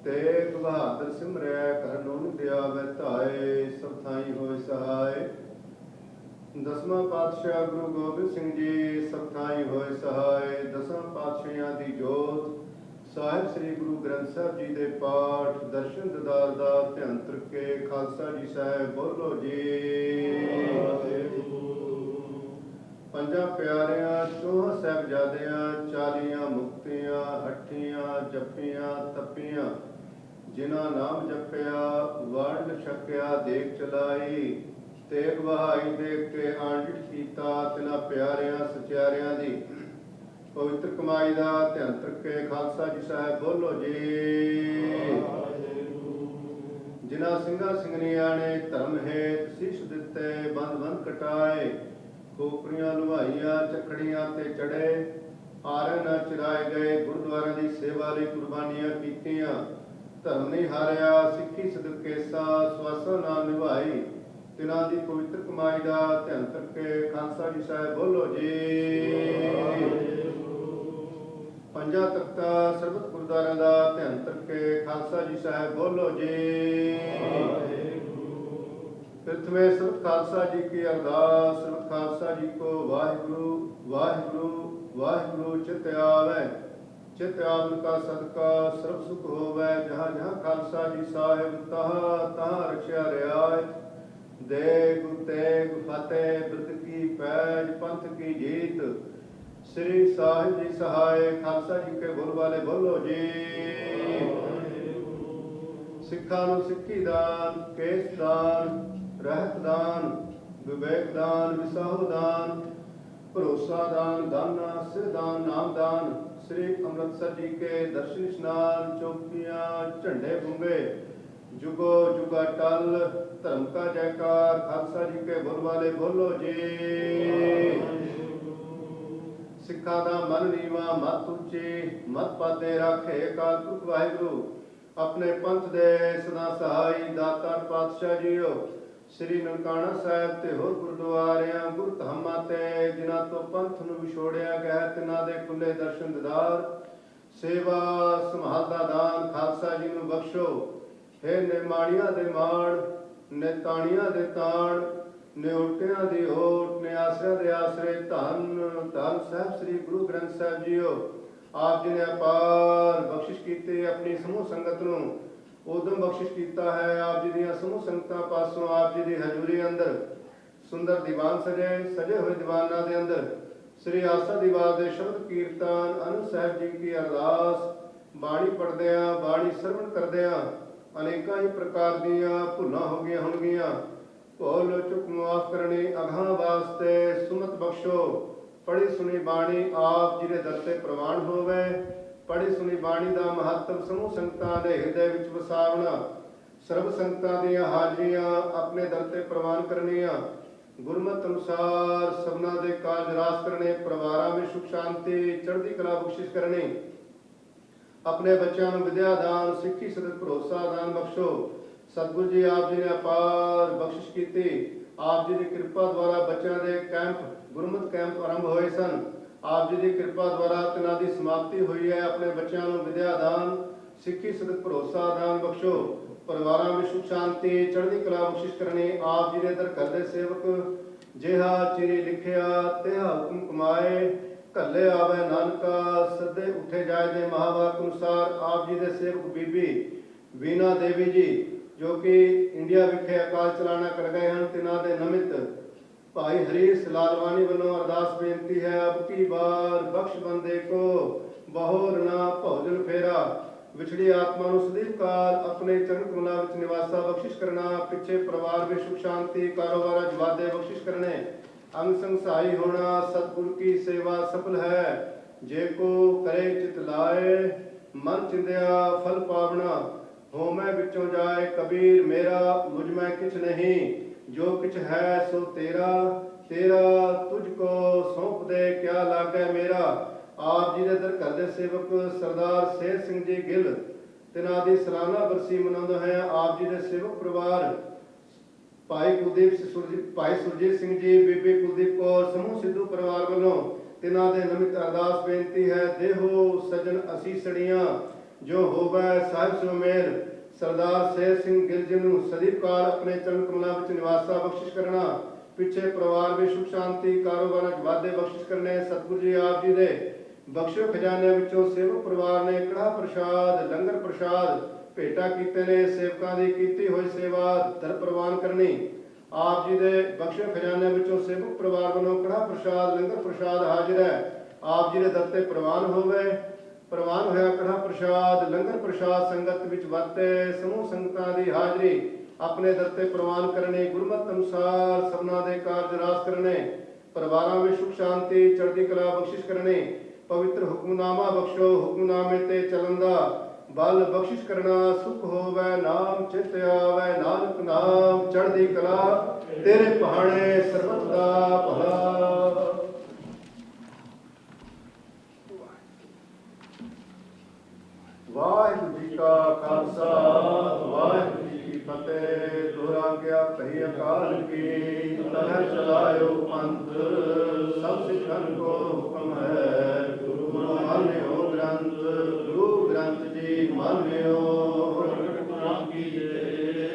ਤੇਗ ਬਹਾਦਰ ਸਿਮਰੈ ਕਰ ਨੂਨ ਦਿਆਵੈ ਧਾਏ। ਸਭ ਥਾਈ ਹੋਏ ਸਹਾਇ। ਦਸਵਾਂ ਪਾਤਸ਼ਾਹ ਗੁਰੂ ਗੋਬਿੰਦ ਸਿੰਘ ਜੀ ਸਭ ਥਾਈ ਹੋਏ ਸਹਾਇ। ਦਸਾਂ ਪਾਤਸ਼ਾਹਾਂ ਦੀ ਜੋਤ ਸਾਹਿਬ ਸ੍ਰੀ ਗੁਰੂ ਗ੍ਰੰਥ ਸਾਹਿਬ ਜੀ ਦੇ ਪਾਠ ਦਰਸ਼ਨ ਦਿਦਾਰ ਦਾ ਧਿਆਨ ਤਰਕੇ ਖਾਲਸਾ ਜੀ ਸਾਹਿਬ ਬੋਲੋ ਜੀ। ਪੰਜਾਂ ਪਿਆਰਿਆਂ ਚੌਹਾਂ ਸਾਹਿਬਜ਼ਾਦਿਆਂ 40 ਮੁਕਤੀਆਂ ਹੱਠੀਆਂ ਜੱਪੀਆਂ ਤੱਪੀਆਂ ਜਿਨ੍ਹਾਂ ਨਾਮ ਜਪਿਆ ਵੰਡ ਛਕਿਆ ਦੇਖ ਚਲਾਈ। ਤੇਗ ਵਹਾਈ ਦੇਖ ਕੇ ਆਂਡਿਟ ਕੀਤਾ ਤਿਨਾਂ ਪਿਆਰਿਆਂ ਸਚਿਆਰਿਆਂ ਦੀ ਪਵਿੱਤਰ ਕਮਾਈ ਦਾ ਧਿਆਨ ਤਰਕੇ ਖਾਲਸਾ ਜੀ ਸਾਹਿਬ ਬੋਲੋ ਜੀ। ਜਿਨ੍ਹਾਂ ਸਿੰਘਾਂ ਸਿੰਘਣੀਆਂ ਨੇ ਧਰਮ ਹੇਤ ਸੀਸ ਦਿੱਤੇ ਬੰਦ ਬੰਦ ਕਟਾਏ। ਖੋਪਰੀਆਂ ਲੁਹਾਈਆਂ ਚੱਕੜੀਆਂ ਤੇ ਚੜੇ ਆਰੇ ਨਾ ਚਰਾਏ ਗਏ। ਗੁਰਦੁਆਰਿਆਂ ਦੀ ਸੇਵਾ ਲਈ ਕੁਰਬਾਨੀਆਂ ਕੀਤੀਆਂ। ਧਰਮ ਨਹੀਂ ਹਾਰਿਆ ਸਿੱਖੀ ਸਦਕੇਸਾ ਸਵਾਸਾਂ ਨਾਲ ਨਿਭਾਈ। ਤਿਨਾਂ ਦੀ ਪਵਿੱਤਰ ਕਮਾਈ ਦਾ ਧਿਆਨ ਕਰਕੇ ਖਾਲਸਾ ਜੀ ਸਾਹਿਬ ਬੋਲੋ ਜੀ। ਪੰਜਾਂ ਤਖਤਾਂ ਸਰਬਤ ਗੁਰਦੁਆਰਿਆਂ ਦਾ ਧਿਆਨ ਕਰਕੇ ਖਾਲਸਾ ਜੀ ਸਾਹਿਬ ਬੋਲੋ ਜੀ। ਪ੍ਰਥਮੇ ਸਰਬਤ ਖਾਲਸਾ ਜੀ ਕੀ ਅਰਦਾਸ। ਸਰਬਤ ਖਾਲਸਾ ਜੀ ਕੋ ਵਾਹਿਗੁਰੂ ਵਾਹਿਗੁਰੂ ਵਾਹਿਗੁਰੂ ਚਿਤ ਆਵੈ। ਚਿਤ ਆਵਨ ਕਾ ਸਦਕਾ ਸਰਬ ਸੁਖ ਹੋਵੈ। ਜਹਾਂ ਜਹਾਂ ਖਾਲਸਾ ਜੀ ਸਾਹਿਬ ਤਹਾਂ ਤਹਾਂ ਰਖਿਆ ਰਿਆਇਤ। ਦੇਗ ਤੇਗ ਫਤਿਹ ਬਿਰਦ ਕੀ ਪੈਜ ਪੰਥ ਕੀ ਜੀਤ। ਸ੍ਰੀ ਸਾਹਿਬ ਜੀ ਸਹਾਇ ਖਾਲਸਾ ਜੀ ਕੇ ਬੋਲ ਵਾਲੇ ਬੋਲੋ ਜੀ। ਸਿੱਖਾਂ ਨੂੰ ਸਿੱਖੀ ਦਾਨ ਕੇਸ ਦਾਨ ਰਹਿਤ ਦਾਨ ਵਿਵੇਕ ਦਾਨ ਵਿਸਾਹੋ ਦਾਨ ਭਰੋਸਾ ਦਾਨ ਦਾਨਾ ਸਿਰ ਦਾਨ ਨਾਮ ਦਾਨ। ਸ੍ਰੀ ਅੰਮ੍ਰਿਤਸਰ ਜੀ ਕੇ ਦਰਸ਼ਨ ਇਸ਼ਨਾਨ ਚੌਕੀਆਂ ਝੰਡੇ ਬੁੰਗੇ जुगो जुगा टल धर्म का जयकार। खालसा जी के बोल वाले बोलो जी। सिखा दा मन नीवा मत उच्ची मत पाते राखे अकाल पुरख वाहिगुरु। अपने पंथ दे सदा सहाई दातार पातशाह जीओ। श्री ननकाना साहिब ते होर गुरुद्वारियां गुर धामां ते जिन्हां तो पंथ नूं विछोड़िया गया तिन्हां दे खुले दर्शन दीदार सेवा संभाल दा दान खालसा जी नूं बख्शो। हे निमाणिया दे माण ने ताणिया दे ताण ने उल्टियां दी ओट ने आसरे दे आसरे धन धन साहिब श्री गुरु ग्रंथ साहिब जीओ। आप जी ने अपार बख्शिश कीती अपनी समूह संगत नूं उदम बख्शिश कीता है। आप जी दीयां समूह संगतां पासों आप जी दी हजूरी अंदर सुंदर दीवान सजे हुए दीवानां दे अंदर श्री आसा दीवार दे शब्द कीर्तन आनंद साहिब जी की अरदास बाणी पढ़दियां बाणी सरवण करदियां अनेकां ही प्रकार दीयां भुलां हो गईयां होणगीयां। भुल चुक माफ करनी अगां वास्ते सुमत बख्शो। पढ़ी सुनी बाणी आप जी दे दर ते प्रवान होवे। पढ़ी सुनी बाणी दा महत्व समूह संगतां दे हिरदे विच वसावना। सर्व संगतां दीयां हाजरियां अपने दर ते प्रवान करनियां। गुरमत अनुसार सबना दे काज रास करने। परिवारां में सुख शांति चढ़दी कला बख्शिश करनी। अपने बच्चों को विद्या दान सिक्खी सदक भरोसा दान बख्शो। सतगुरु जी आप जी ने अपार बख्शिश की। आप जी की कृपा द्वारा बच्चों के कैंप गुरमत कैंप आरंभ हुए सन। आप जी की कृपा द्वारा तिन्हां दी समाप्ति हुई है। अपने बच्चों को विद्या दान सिक्खी सदक भरोसा दान बख्शो। परिवारों में सुख शांति चढ़दी कला बख्शिश करनी। आप जी ने दर घर दे सेवक जिहा चिरी लिखिया तिहा हुक्म कमाए। कल्ले आवे नानका सदे उठे जाए दे महावाक अनुसार आप जी दे सेवक बीबी वीना देवी जी जो कि इंडिया विखे अकाल चलाना कर गए हैं तिन्हां दे नमित भाई हरीश लालवानी वालों अरदास बेनती है। अब की बार बख्श बंदे को बहोर ना भोजन फेरा ਵਿਛੜੀ ਆਤਮਾ ਨੂੰ ਸਦੀਵ ਕਾਲ ਆਪਣੇ ਚਰਨ ਕਮਲਾਂ ਵਿੱਚ ਨਿਵਾਸਾ ਬਖਸ਼ਿਸ਼ ਕਰਨਾ, ਪਿੱਛੇ ਪਰਿਵਾਰ ਵਿੱਚ ਸੁਖ ਸ਼ਾਂਤੀ, ਕਾਰੋਬਾਰਾਂ 'ਚ ਵਾਧੇ ਬਖਸ਼ਿਸ਼ ਕਰਨੇ, ਅੰਗ ਸੰਗ ਸਹਾਈ ਹੋਣਾ। ਸਤਿਗੁਰ ਕੀ ਸੇਵਾ ਸਫਲ ਹੈ, ਜੇ ਕੋ ਕਰੇ ਚਿਤ ਲਾਏ, ਮਨ ਚਿੰਦਿਆ ਫਲ ਪਾਵਣਾ। ਹੋਮੈ ਵਿੱਚੋਂ ਜਾਏ ਕਬੀਰ ਮੇਰਾ, ਮੁਝ ਮੈਂ ਕਿਛ ਨਹੀਂ, ਜੋ ਕਿਛ ਹੈ ਸੋ ਤੇਰਾ, ਤੇਰਾ ਤੁਝ ਕੋ ਸੌਂਪ ਦੇ, ਕਿਆ ਲਾਗੈ ਮੇਰਾ। ਆਪ ਜੀ ਦੇ ਦਰ ਘਰ ਦੇ ਸੇਵਕ ਸਰਦਾਰ ਸੇਰ ਸਿੰਘ ਜੀ ਗਿੱਲ ਤਿਨਾਂ ਦੀ ਸਾਲਾਨਾ ਬਰਸੀ ਮਨਾਉਂਦੇ ਹੋਏ ਆਪ ਜੀ ਦੇ ਸੇਵਕ ਪਰਿਵਾਰ ਭਾਈ ਸੁਰਜੀਤ ਸਿੰਘ ਜੀ, ਬੀਬੀ ਕੁਲਦੀਪ ਕੌਰ, ਸਮੂਹ ਸਿੱਧੂ ਪਰਿਵਾਰ ਵੱਲੋਂ ਤਿਨਾਂ ਦੇ ਨਮਿਤ ਅਰਦਾਸ ਬੇਨਤੀ ਹੈ। ਦੇਹੋ ਸਜਣ ਅਸੀਸੜੀਆਂ, ਜੋ ਹੋਵੇ ਸਾਹਿਬ ਸੁਮੇਰ। ਸਰਦਾਰ ਸੇਰ ਸਿੰਘ ਗਿੱਲ ਜੀ ਨੂੰ ਸਦੀਵ ਕਾਲ ਆਪਣੇ ਚਰਨ ਕਮਲਾਂ ਵਿੱਚ ਨਿਵਾਸਾ ਬਖਸ਼ਿਸ਼ ਕਰਨਾ, ਪਿੱਛੇ ਪਰਿਵਾਰ ਵਿੱਚ ਸੁਖ ਸ਼ਾਂਤੀ, ਕਾਰੋਬਾਰਾਂ 'ਚ ਵਾਧੇ ਬਖਸ਼ਿਸ਼ ਕਰਨੇ। ਸਤਿਗੁਰੂ ਜੀ ਆਪ ਜੀ ਦੇ ਬਖਸ਼ੋ ਖਜ਼ਾਨਿਆਂ ਵਿੱਚੋਂ ਸੇਵਕ ਪਰਿਵਾਰ ਨੇ ਕੜਾਹ ਪ੍ਰਸ਼ਾਦ, ਲੰਗਰ ਪ੍ਰਸ਼ਾਦ ਭੇਟਾ ਕੀਤੇ ਨੇ। ਸੇਵਕਾਂ ਦੀ ਕੀਤੀ ਹੋਈ ਸੇਵਾ ਦਰ ਪ੍ਰਵਾਨ ਕਰਨੀ। ਆਪ ਜੀ ਦੇ ਬਖਸ਼ੋ ਖਜ਼ਾਨਿਆਂ ਵਿੱਚੋਂ ਸੇਵਕ ਪਰਿਵਾਰ ਵੱਲੋਂ ਕੜਾਹ ਪ੍ਰਸ਼ਾਦ, ਲੰਗਰ ਪ੍ਰਸ਼ਾਦ ਹਾਜ਼ਰ ਹੈ। ਆਪ ਜੀ ਦੇ ਦਰ ਤੇ ਪ੍ਰਵਾਨ ਹੋਵੇ। ਪ੍ਰਵਾਨ ਹੋਇਆ ਕੜਾਹ ਪ੍ਰਸ਼ਾਦ, ਲੰਗਰ ਪ੍ਰਸ਼ਾਦ ਸੰਗਤ ਵਿੱਚ ਵਰਤੇ। ਸਮੂਹ ਸੰਗਤਾਂ ਦੀ ਹਾਜ਼ਰੀ ਆਪਣੇ ਦਰ ਤੇ ਪ੍ਰਵਾਨ ਕਰਨੀ। ਗੁਰਮਤਿ ਅਨੁਸਾਰ ਸਭਨਾਂ ਦੇ ਕਾਰਜ ਰਾਸ ਕਰਨੇ। ਪਰਿਵਾਰਾਂ ਵਿੱਚ ਸੁਖ ਸ਼ਾਂਤੀ, ਚੜ੍ਹਦੀ ਕਲਾ ਬਖਸ਼ਿਸ਼ ਕਰਨੀ। ਪਵਿੱਤਰ ਹੁਕਮਨਾਮਾ ਬਖਸ਼ੋ, ਹੁਕਮਨਾਮੇ ਤੇ ਚੱਲਣ ਦਾ ਬਲ ਬਖਸ਼ਿਸ਼ ਕਰਨਾ। ਸੁਖ ਹੋਵੇ ਨਾਮ ਚਿਤ ਆਵੇ, ਨਾਨਕ ਨਾਮ ਚੜ੍ਹਦੀ ਕਲਾ, ਤੇਰੇ ਪਹਾੜੇ ਸਰਬਤ ਦਾ ਭਲਾ। ਵਾਹਿਗੁਰੂ ਜੀ ਕਾ ਖਾਲਸਾ, ਵਾਹਿਗੁਰੂ ਜੀ ਕੀ ਫਤਿਹ। ਦੋਹਰਾ ਗਿਆ ਕਹੀ ਅਕਾਲ ਕੀ, ਤਹਿ ਚਲਾਇਓ ਪੰਥ, ਸਭ ਸਿੱਖਨ ਕੋ ਹੁਕਮ ਹੈ। ਗੁਰੂ ਮਾਨਿਓ ਗ੍ਰੰਥ, ਗੁਰੂ ਗ੍ਰੰਥ ਜੀ ਮਾਨਿਓ।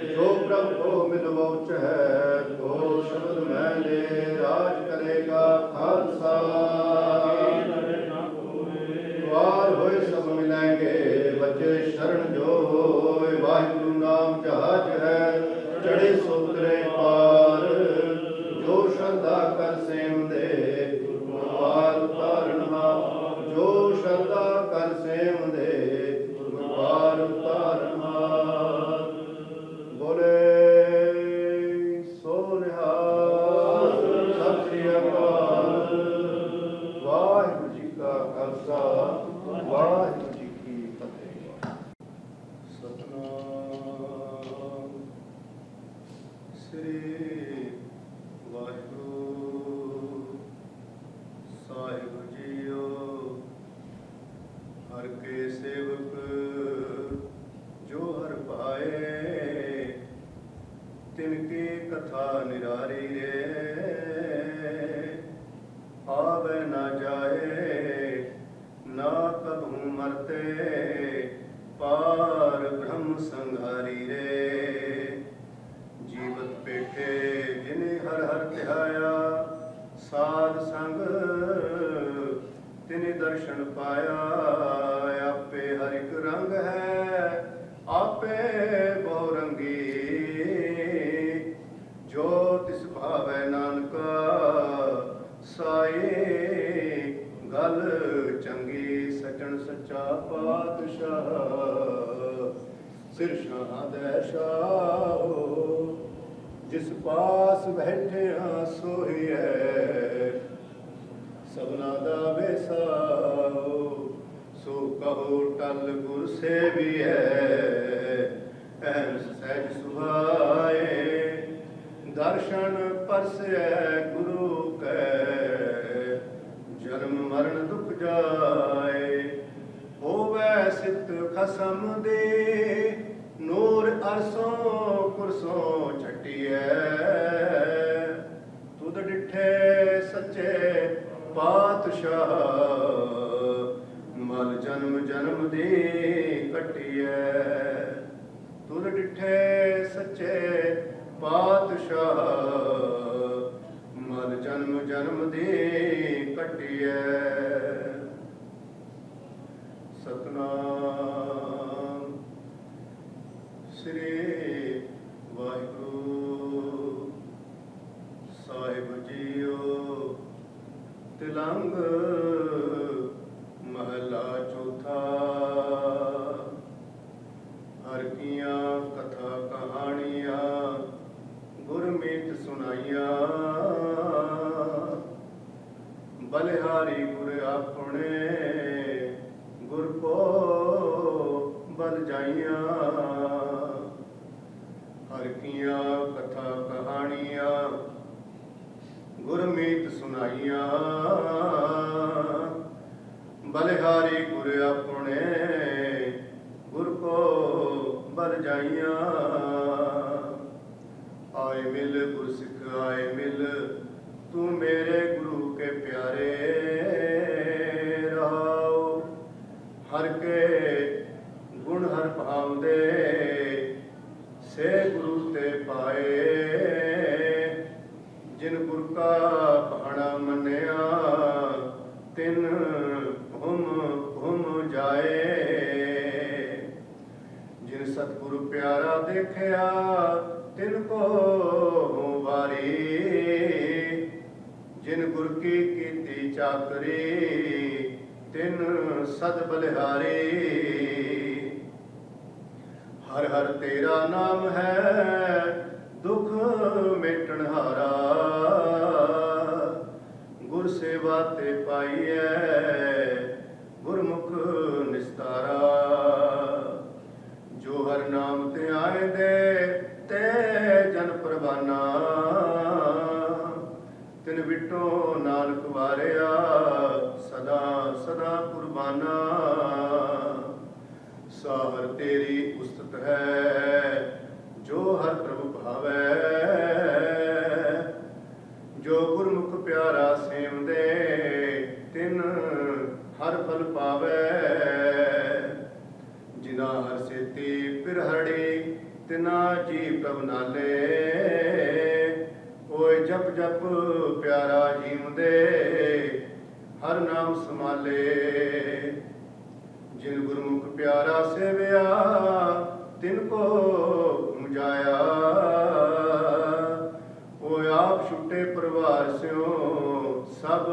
ਜੋ ਪ੍ਰਭ ਕੋ ਮਿਲਵੋਚ ਹੈ, ਤੋ ਸ਼ਬਦ ਮੈਂ ਲੈ ਰਾਜ ਕਰੇਗਾ ਖਾਲਸਾ। ਵਾਰ ਹੋਏ ਸਭ ਮਿਲੈਂਗੇ, ਬੱਚੇ ਸ਼ਰਨ ਜੋ ਹੋਏ। ਵਾਹਿਗੁਰੂ ਨਾਮ ਜਹਾਜ ਹੈ, ਚੜੇ ਸੋਤਰੇ ਪਾਰ। ਜੋ ਸ਼ਰਧਾ ਕਰ ਸੇਵਦੇ, ਗੁਰਪਾਲ ਉਤਾਰਨਹਾਰ। ਜੋ ਸ਼ਰਧਾ ਕਰ ਸੇਵਦੇ, ਗੁਰਪਾਲ ਉਤਾਰਨਹਾਰ। ਬੋਲੇ ਸੋ ਨਿਹਾਲ, ਸਤਿ ਸ੍ਰੀ ਅਕਾਲ। ਵਾਹਿਗੁਰੂ ਜੀ ਕਾ ਖਾਲਸਾ, ਵਾਹਿਗੁਰੂ ਜੀ ਕੀ ਫਤਿਹ। ਸਤਿਨਾਮ ਸ੍ਰੀ ਵਾਹਿਗੁਰੂ ਸਾਹਿਬ ਜੀਓ। ਹਰ ਕੇ ਸੇਵਕ ਜੋ ਹਰ ਪਾਏ, ਤਿਨ ਕੀ ਕਥਾ ਨਿਰਾਰੀ ਰੇ। ਆਵੇ ਨਾ ਜਾਏ, ਨਾ ਕਭੂ ਮਰਤੇ, ਪਾਰ ਬ੍ਰਹਮ ਸੰਘਾਰੀ ਰੇ। ਜੀਵਤ ਪੇਠੇ ਜਿਨੇ ਹਰ ਹਰ ਧਿਆਇਆ, ਸਾਧ ਸੰਗ ਤਿਨੇ ਦਰਸ਼ਨ ਪਾਇਆ। ਆਪੇ ਹਰ ਇੱਕ ਰੰਗ ਹੈ, ਆਪੇ ਬਹੁ ਰੰਗੀ। ਜੋ ਤਿਸ ਭਾਵੈ ਨਾਨਕਾ, ਸਾਈ ਗੱਲ ਚੰਗੀ। ਸੱਜਣ ਸੱਚਾ ਪਾਤਸ਼ਾਹ, ਸਿਰ ਸ਼ਾਹ ਦੇ ਸ਼ਾਹ। ਜਿਸ ਪਾਸ ਬੈਠਿਆ ਸੋਹੀਐ, ਸਭਨਾ ਦਾ ਵੇਸਾਓ। ਸੋ ਕਹੋ ਟਲ ਗੁਰ ਸੇਵੀਐ, ਐਨ ਸਹਿਜ ਸੁਭਾਏ। ਦਰਸ਼ਨ ਪਰਸੈ ਗੁਰੂ ਕੈ, ਜਨਮ ਮਰਨ ਦੁਖ ਜਾਏ। ਹੋਵੇ ਸਿੱਧ ਖਸਮ ਦੇ, ਨੂਰ ਅਰਸੋਂ ਕੁਰਸੋਂ ਛਟੀਐ। ਤੁਧ ਡਿਠੇ ਸੱਚੇ ਪਾਤਸ਼ਾਹ, ਮਲ ਜਨਮ ਜਨਮ ਦੀ ਕੱਟੀਐ। ਤੁਧ ਡਿਠੇ ਸੱਚੇ ਪਾਤਸ਼ਾਹ, ਮਲ ਜਨਮ ਜਨਮ ਦੀ ਕੱਟੀਐ। ਸਤਿਨਾਮ ਸ੍ਰੀ ਵਾਹਿਗੁਰੂ ਸਾਹਿਬ ਜੀਓ। ਤਿਲੰਗ ਮਹਲਾ ਚੌਥਾ। बल जाइया। हर किया कथा कहानियां गुरमीत सुनाइया। बलिहारी गुर अपने गुर को बल जाइया। आए मिल गुर सिख आए मिल तू मेरे गुरु के प्यारे। राव हर के गुण हर भाव दे से गुरु ते पाए। जिन गुर का भाणा मन्या तिन घुम घुम जाए। जिन सतगुरु प्यारा देखया तिनको वारी। जिन गुर की कीती चाकरी तिन सद बलिहारी। हर हर तेरा नाम है दुख मेटन हारा। गुर सेवा ते पाइए गुरमुख निस्तारा। जो हर नाम ते आए दे ते जन परवाना। तिन बिटो नानक वारिया सदा सदा कुर्बाना। साहर तेरी उस्तत है जो हर प्रभु भावै। जो गुरमुख प्यारा सेम दे तिन हर फल पावै। जिना हर सेती पिर हरड़ी तिना जी प्रभ नाले। ओए जप जप प्यारा जीव दे हर नाम संभाले। जिन गुरमुख प्यारा सेविया तिनको मुझाया। ओ आप छुट्टे परिवार स्यों सब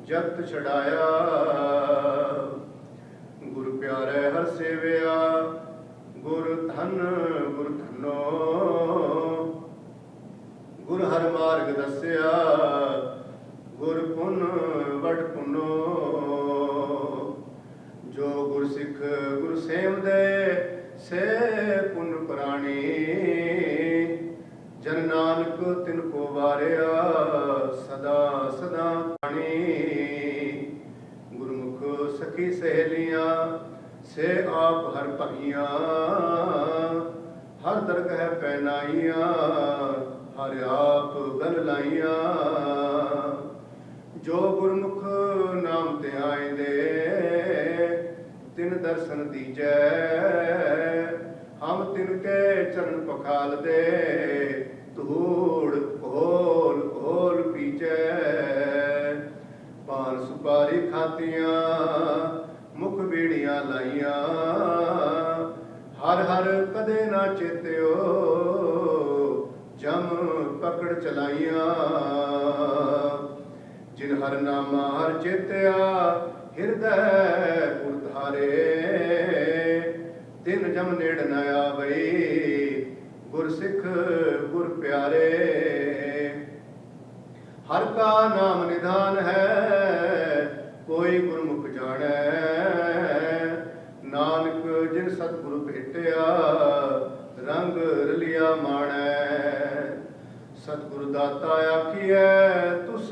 जगत छड़ाया। गुरु प्यारे हर सेविया गुर धन गुर धनो। गुर हर मार्ग दस्या गुर पुन वड पुनो। जो गुर सिख गुर सेम दे से पुन प्राणी। जन नानक तिनको वारिया सदा सदा पानी। गुरमुख सखी सहेलियां से आप हर भगियां। हर दरगह पहनाइया हर आप गल लाइया। जो गुरमुख नाम ते आए दे तिन दर्शन दीजै। हम तिनके चरण पखाल दे धूड़ घोल घोल पीजै। पान सुपारी खातियां मुख बीड़ियां लाइया। हर हर कदे ना चेत्यो जम पकड़ चलाइया। जिन हर नामा हर चेत्या हिरदय उधारे। तिन जम नेड़ न आवई गुर सिख गुर प्यारे। हर का नाम निधान है कोई गुरमुख जाने। नानक जिन सतगुरु भेटिया रंग रलिया माणै। सतगुरु दाता आखिए तुस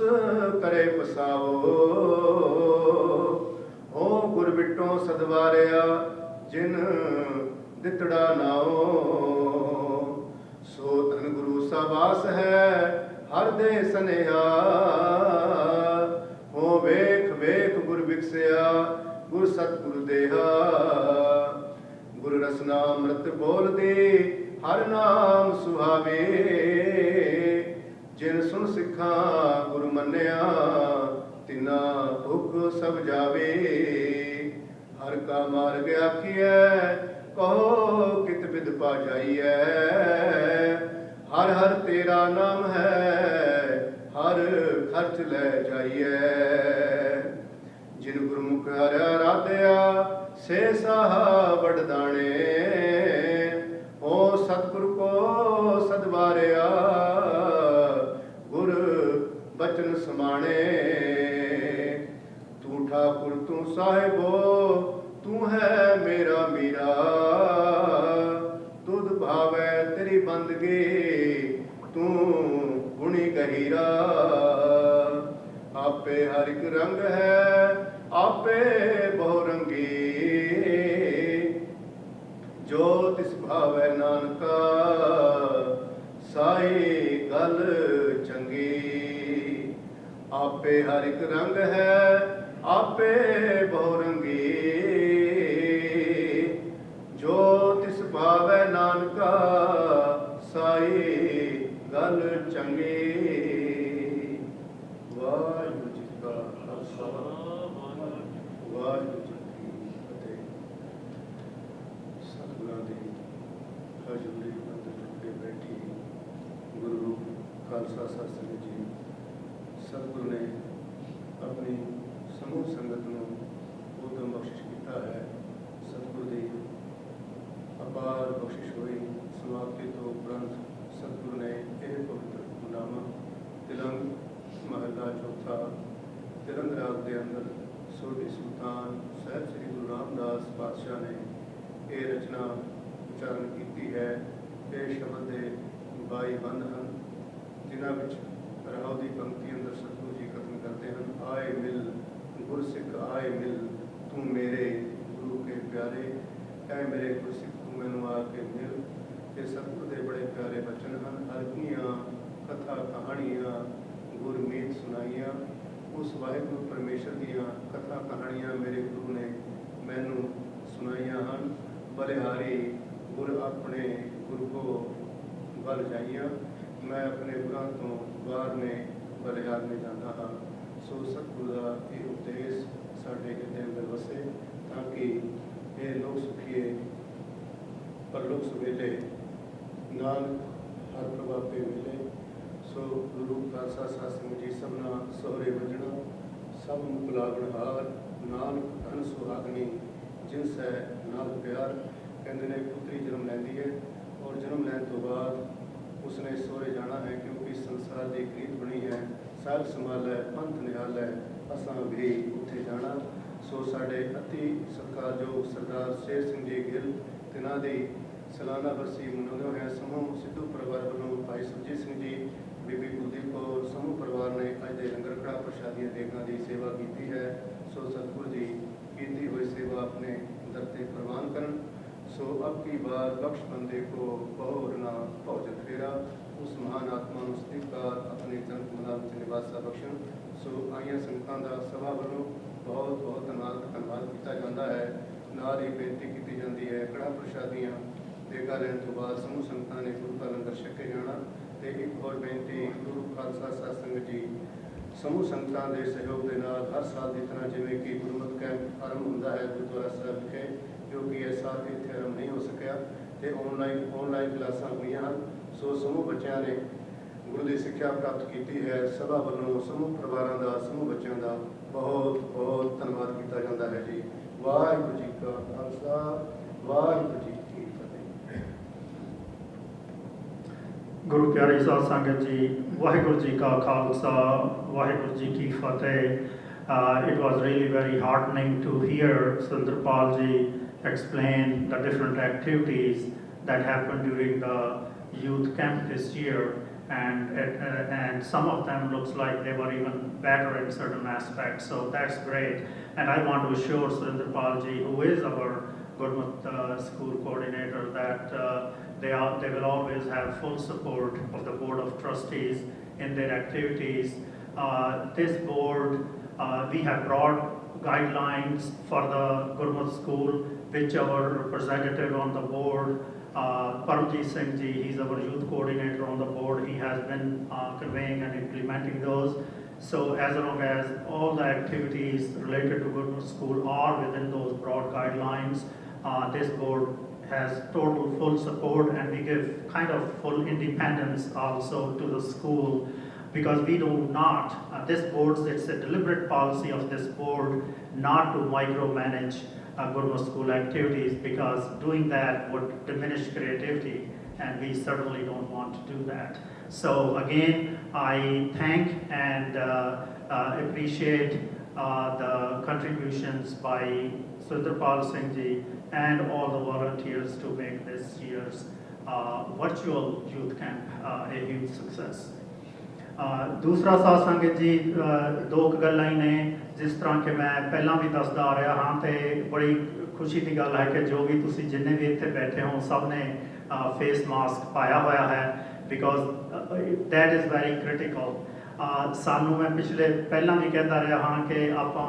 करे बसाओ। हो गुर बिटो सदवारिया जिन दितड़ा नाओ। सो धन गुरु साबास है हर दे सनेहा। हो वेख वेख गुर बिकसिया गुर सतगुरु देहा। गुर रसना अमृत बोल दे हर नाम सुहावे। जिन सुन सिखा गुरु मन्या तिना भुख सब जावे। हर का मार्ग आखिए कहो कित बिद पा जाइए। हर हर तेरा नाम है हर खर्च ले जाइए। जिन गुरमुख हर आराध्या से साहा वडदाने। ओ सतगुरु को सदवारिया गुर बचन समाणे। तू ठाकुर तू साहिबो तू है मेरा मीरा। आपे हर एक रंग है आपे बहुरंगी जो तिस भावै नानका साई गल चंगी वाहिगुरू जी का खालसा वाहिगुरू जी की फतेह। सतगुरां दी हजूरी अंदर टुटे बैठी गुरु रूप खालसा साध संगत जी सतगुरु ने अपनी समूह संगत ਨੂੰ ਉਦਮ ਬਖਸ਼ਿਸ਼ ਕੀਤਾ ਹੈ। ਸਤਿਗੁਰੂ ਦੀ ਅਪਾਰ ਬਖਸ਼ਿਸ਼ ਹੋਈ ਸਮਾਪਤੀ ਤੋਂ ਉਪਰੰਤ ਸਤਿਗੁਰੂ ਨੇ ਇਹ ਪਵਿੱਤਰ ਹੁਕਮਨਾਮਾ ਤਿਲੰਗ ਮਹੱਲਾ ਚੌਥਾ ਤਿਲੰਗ ਰਾਗ ਦੇ ਅੰਦਰ ਸੋਢੀ ਸੁਲਤਾਨ ਸਾਹਿਬ ਸ੍ਰੀ ਗੁਰੂ ਰਾਮਦਾਸ ਪਾਤਸ਼ਾਹ ਨੇ ਇਹ ਰਚਨਾ ਉਚਾਰਨ ਕੀਤੀ ਹੈ। ਇਹ ਸ਼ਬਦ ਦੇ 22 ਬੰਦ ਹਨ ਜਿਨ੍ਹਾਂ ਵਿੱਚ ਰਾਹ ਦੀ ਪੰਕਤੀ ਅੰਦਰ ਸਤਿਗੁਰੂ ਜੀ ਖਤਮ ਕਰਦੇ ਹਨ। ਆਏ ਮਿਲ ਗੁਰਸਿੱਖ ਆਏ ਮਿਲ ਤੂੰ ਮੇਰੇ ਗੁਰੂ ਕੇ ਪਿਆਰੇ ਐ ਮੇਰੇ ਗੁਰਸਿੱਖ ਤੂੰ ਮੈਨੂੰ ਆ ਕੇ ਮਿਲ। ਇਹ ਸਤਿਗੁਰੂ ਦੇ ਬੜੇ ਪਿਆਰੇ ਬਚਨ ਹਨ। ਹਲਕੀਆਂ ਕਥਾ ਕਹਾਣੀਆਂ ਗੁਰਮੀਤ ਸੁਣਾਈਆਂ ਉਸ ਵਾਹਿਗੁਰੂ ਪਰਮੇਸ਼ਰ ਦੀਆਂ ਕਥਾ ਕਹਾਣੀਆਂ ਮੇਰੇ ਗੁਰੂ ਨੇ ਮੈਨੂੰ ਸੁਣਾਈਆਂ ਹਨ। ਬਲਿਹਾਰੀ ਗੁਰ ਆਪਣੇ ਗੁਰੂ ਕੋ ਵੱਲ ਜਾਈਆਂ ਮੈਂ ਆਪਣੇ ਗੁਰਾਂ ਤੋਂ ਬਾਹਰ ਨੇ ਬਲਿਹਾਰ में ਜਾਂਦਾ ਹਾਂ। ਸੋ ਸਤਿਗੁਰੂ ਦਾ ਇਹ ਉਪਦੇਸ਼ ਸਾਡੇ ਹਿਰਦੇ ਅੰਦਰ ਵਸੇ ਤਾਂ ਕਿ ਇਹ ਲੋਕ ਸੁਖੀਏ ਪਰਲੋਕ ਸੁਵੇਲੇ ਨਾਲ ਹਰ ਪ੍ਰਭਾਪੇ ਮਿਲੇ। ਸੋ ਗੁਰੂ ਖਾਲਸਾ ਸਾਧ ਸੰਗਤ ਜੀ ਸਭਨਾ ਸਹੁਰੇ ਵਜਣਾ ਸਭ ਨੂੰ ਬੁਲਾਵਣ ਹਾਰ ਨਾਨਕ ਧਨ ਸੁਹਾਗਣੀ ਜਿਨਸ ਹੈ ਨਾਲ ਪਿਆਰ। ਕਹਿੰਦੇ ਨੇ ਪੁੱਤਰੀ ਜਨਮ ਲੈਂਦੀ ਹੈ ਔਰ ਜਨਮ ਲੈਣ ਤੋਂ ਬਾਅਦ ਉਸਨੇ ਸਹੁਰੇ ਜਾਣਾ ਹੈ ਕਿਉਂਕਿ ਸੰਸਾਰ ਦੀ ਇੱਕ ਰੀਤ ਬਣੀ ਹੈ ਸਾਧ ਸੰਭਾਲ ਹੈ ਪੰਥ ਨਿਹਾਲ ਹੈ ਅਸਾਂ ਵੀ ਉੱਥੇ ਜਾਣਾ। ਸੋ ਸਾਡੇ ਅਤੀ ਸਤਿਕਾਰਯੋਗ ਸਰਦਾਰ ਸ਼ੇਰ ਸਿੰਘ ਜੀ ਗਿੱਲ ਤਿਨਾਂ ਦੀ ਸਾਲਾਨਾ ਬਰਸੀ ਮਨਾਉਂਦੇ ਹੋਏ ਸਮੂਹ ਸਿੱਧੂ ਪਰਿਵਾਰ ਵੱਲੋਂ ਭਾਈ ਸੁਰਜੀਤ ਸਿੰਘ ਜੀ ਬੀਬੀ ਕੁਲਦੀਪ ਕੌਰ ਸਮੂਹ ਪਰਿਵਾਰ ਨੇ ਅੱਜ ਦੇ ਲੰਗਰ ਕੜਾ ਪ੍ਰਸ਼ਾਦੀਆਂ ਦੇਗਾਂ ਦੀ ਸੇਵਾ ਕੀਤੀ ਹੈ। ਸੋ ਸਤਿਗੁਰੂ ਜੀ ਕੀਤੀ ਹੋਈ ਸੇਵਾ ਆਪਣੇ ਦਰ ਤੇ ਪ੍ਰਵਾਨ ਕਰਨ। सो अब की बार बख्श बंदे को बहुरना भोजन फेरा उस महान आत्मा स्वीकार अपने जन्म मनाल निवासा बख्शन। सो आइया संगतां दा सभा वालों बहुत बहुत धन्यवाद किया जाता है। नाल ही बेनती की जाती है कड़ा प्रशादियाँ देगा लैन तो बाद समूह संगतां ने गुरु का लंगर छके जाना। तो एक और बेनती गुरु खालसा साध संगत जी समूह संगतां के सहयोग के नाल हर साल की तरह जिवें कि गुरमत कैंप आरंभ होता है गुरुद्वारा साहब विखे जो कि इस साल इत्थे आरंभ नहीं हो सकिया तो ऑनलाइन क्लासां हुईयां हन। सो समूह बच्चों ने गुरु की सिक्ख्या प्राप्त की है। सभा वालों समूह परिवारों का समूह बच्चों का बहुत बहुत धन्यवाद किया जाता है जी। वाहिगुरू जी का खालसा वाहिगुरू जी की फतेह। गुरु प्यारी साध संगत जी वाहिगुरू जी का खालसा वाहिगुरू जी की फतेह। It was really very heartening to hear Sundarpal ji explain the different activities that happened during the youth camp this year, and some of them looks like they were even better in certain aspects. So that's great, and I want to assure Sundarpal ji, who is our Gurmat school coordinator, that they will always have full support of the board of trustees in their activities. This board, we have broad guidelines for the Gurmat school, which our representative on the board, Paramjit Singh ji, he's our youth coordinator on the board, he has been conveying and implementing those. So as long as all the activities related to Gurmat school are within those broad guidelines, this board has total full support, and we give kind of full independence also to the school. Because we do not, this board, it's a deliberate policy of this board not to micromanage Gurmat school activities, because doing that would diminish creativity, and we certainly don't want to do that. So again, I thank and appreciate the contributions by Sundarpal Singh ji and all the volunteers to make this year's virtual youth camp a huge success. दूसरा साध संगत जी दो गल्लां ही ने जिस तरह कि मैं पहला भी दसदा आ रहा हाँ तो बड़ी खुशी की गल है कि जो भी तुसी जिन्ने भी इत्थे बैठे हो सब ने फेस मास्क पाया हुआ है, because that is very critical. ਸਾਨੂੰ ਮੈਂ ਪਿਛਲੇ ਪਹਿਲਾਂ ਵੀ ਕਹਿੰਦਾ ਰਿਹਾ ਹਾਂ ਕਿ ਆਪਾਂ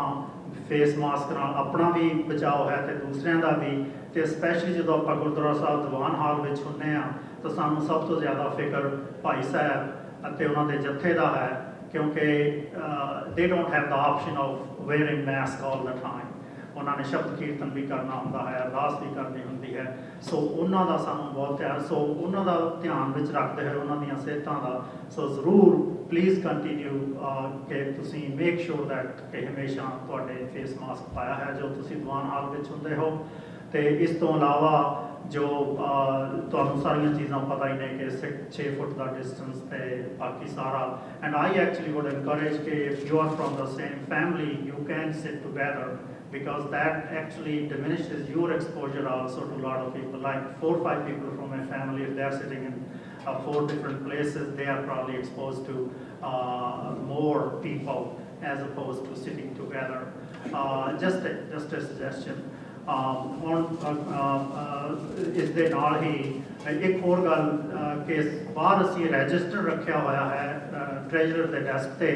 ਫੇਸ ਮਾਸਕ ਨਾਲ ਆਪਣਾ ਵੀ ਬਚਾਓ ਹੈ ਤੇ ਦੂਸਰਿਆਂ ਦਾ ਵੀ, ਤੇ ਸਪੈਸ਼ਲੀ ਜਦੋਂ ਆਪਾਂ ਗੁਰਦੁਆਰਾ ਸਾਹਿਬ ਦੀਵਾਨ ਹਾਲ ਵਿੱਚ ਹੁੰਦੇ ਹਾਂ ਤਾਂ ਸਾਨੂੰ ਸਭ ਤੋਂ ਜ਼ਿਆਦਾ ਫਿਕਰ ਭਾਈ ਸਾਹਿਬ ਅਤੇ ਉਹਨਾਂ ਦੇ ਜੱਥੇ ਦਾ ਹੈ, ਕਿਉਂਕਿ ਦੇ don't have the option of wearing mask all the time. ਉਹਨਾਂ ਨੇ ਸ਼ਬਦ ਕੀਰਤਨ ਵੀ ਕਰਨਾ ਹੁੰਦਾ ਹੈ, ਅਰਦਾਸ ਵੀ ਕਰਨੀ ਹੁੰਦੀ ਹੈ, ਸੋ ਉਹਨਾਂ ਦਾ ਸਾਨੂੰ ਬਹੁਤ ਧਿਆਨ, ਸੋ ਉਹਨਾਂ ਦਾ ਧਿਆਨ ਵਿੱਚ ਰੱਖਦੇ ਹੋਏ ਉਹਨਾਂ ਦੀਆਂ ਸਿਹਤਾਂ ਦਾ, ਸੋ ਜ਼ਰੂਰ ਪਲੀਜ਼ ਕੰਟੀਨਿਊ ਕਿ ਤੁਸੀਂ ਮੇਕ ਸ਼ੋਰ ਦੈਟ ਕਿ ਹਮੇਸ਼ਾ ਤੁਹਾਡੇ ਫੇਸ ਮਾਸਕ ਪਾਇਆ ਹੈ ਜੋ ਤੁਸੀਂ ਦੀਵਾਨ ਹਾਲ ਵਿੱਚ ਹੁੰਦੇ ਹੋ। ਤੇ ਇਸ ਤੋਂ ਇਲਾਵਾ ਜੋ ਤੁਹਾਨੂੰ ਸਾਰੀਆਂ ਚੀਜ਼ਾਂ ਪਤਾ ਹੀ ਨੇ ਕਿ 6 ਫੁੱਟ ਦਾ ਡਿਸਟੈਂਸ ਤੇ ਬਾਕੀ ਸਾਰਾ, and I actually would encourage ਕਿ if you are from the same family you can sit together, because that actually diminishes your exposure also to a lot of people. Like 4 or 5 people from my family, if they're sitting in 4 different places, they are probably exposed to more people as opposed to sitting together. Just a suggestion. ਹੁਣ ਇਸ ਦੇ ਨਾਲ ਹੀ ਇੱਕ ਹੋਰ ਗੱਲ ਕਿ ਬਾਹਰ ਅਸੀਂ ਰਜਿਸਟਰ ਰੱਖਿਆ ਹੋਇਆ ਹੈ ਟ੍ਰੈਜਰਰ ਦੇ ਡੈਸਕ ਤੇ,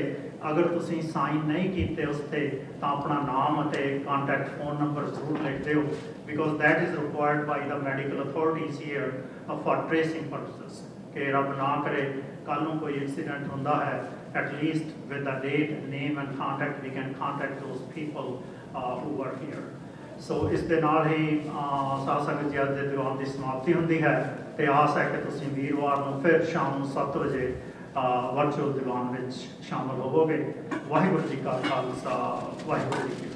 ਅਗਰ ਤੁਸੀਂ ਸਾਈਨ ਨਹੀਂ ਕੀਤੇ ਉਸ ਤੇ ਤਾਂ ਆਪਣਾ ਨਾਮ ਅਤੇ ਕੰਟੈਕਟ ਫੋਨ ਨੰਬਰ ਜ਼ਰੂਰ ਲਿਖ ਦਿਓ, because that is required by the medical authorities here for tracing purposes, ਕਿ ਰੱਬ ਨਾ ਕਰੇ ਕੱਲ੍ਹ ਨੂੰ ਕੋਈ ਇੰਸੀਡੈਂਟ ਹੁੰਦਾ ਹੈ, at least with the date, name and contact we can contact those people who were here. ਸੋ ਇਸ ਦੇ ਨਾਲ ਹੀ ਸਾਧ ਸੰਗਤ ਜੀ ਅੱਜ ਦੇ ਦੀਵਾਨ ਦੀ ਸਮਾਪਤੀ ਹੁੰਦੀ ਹੈ, ਤੇ ਆਸ ਹੈ ਕਿ ਤੁਸੀਂ ਵੀਰਵਾਰ ਨੂੰ ਫਿਰ ਸ਼ਾਮ ਨੂੰ 7 ਵਜੇ ਵਰਚੁਅਲ ਦੀਵਾਨ ਵਿੱਚ ਸ਼ਾਮਲ ਹੋਵੋਗੇ। ਵਾਹਿਗੁਰੂ ਜੀ ਕਾ ਖਾਲਸਾ, ਵਾਹਿਗੁਰੂ ਜੀ ਕੀ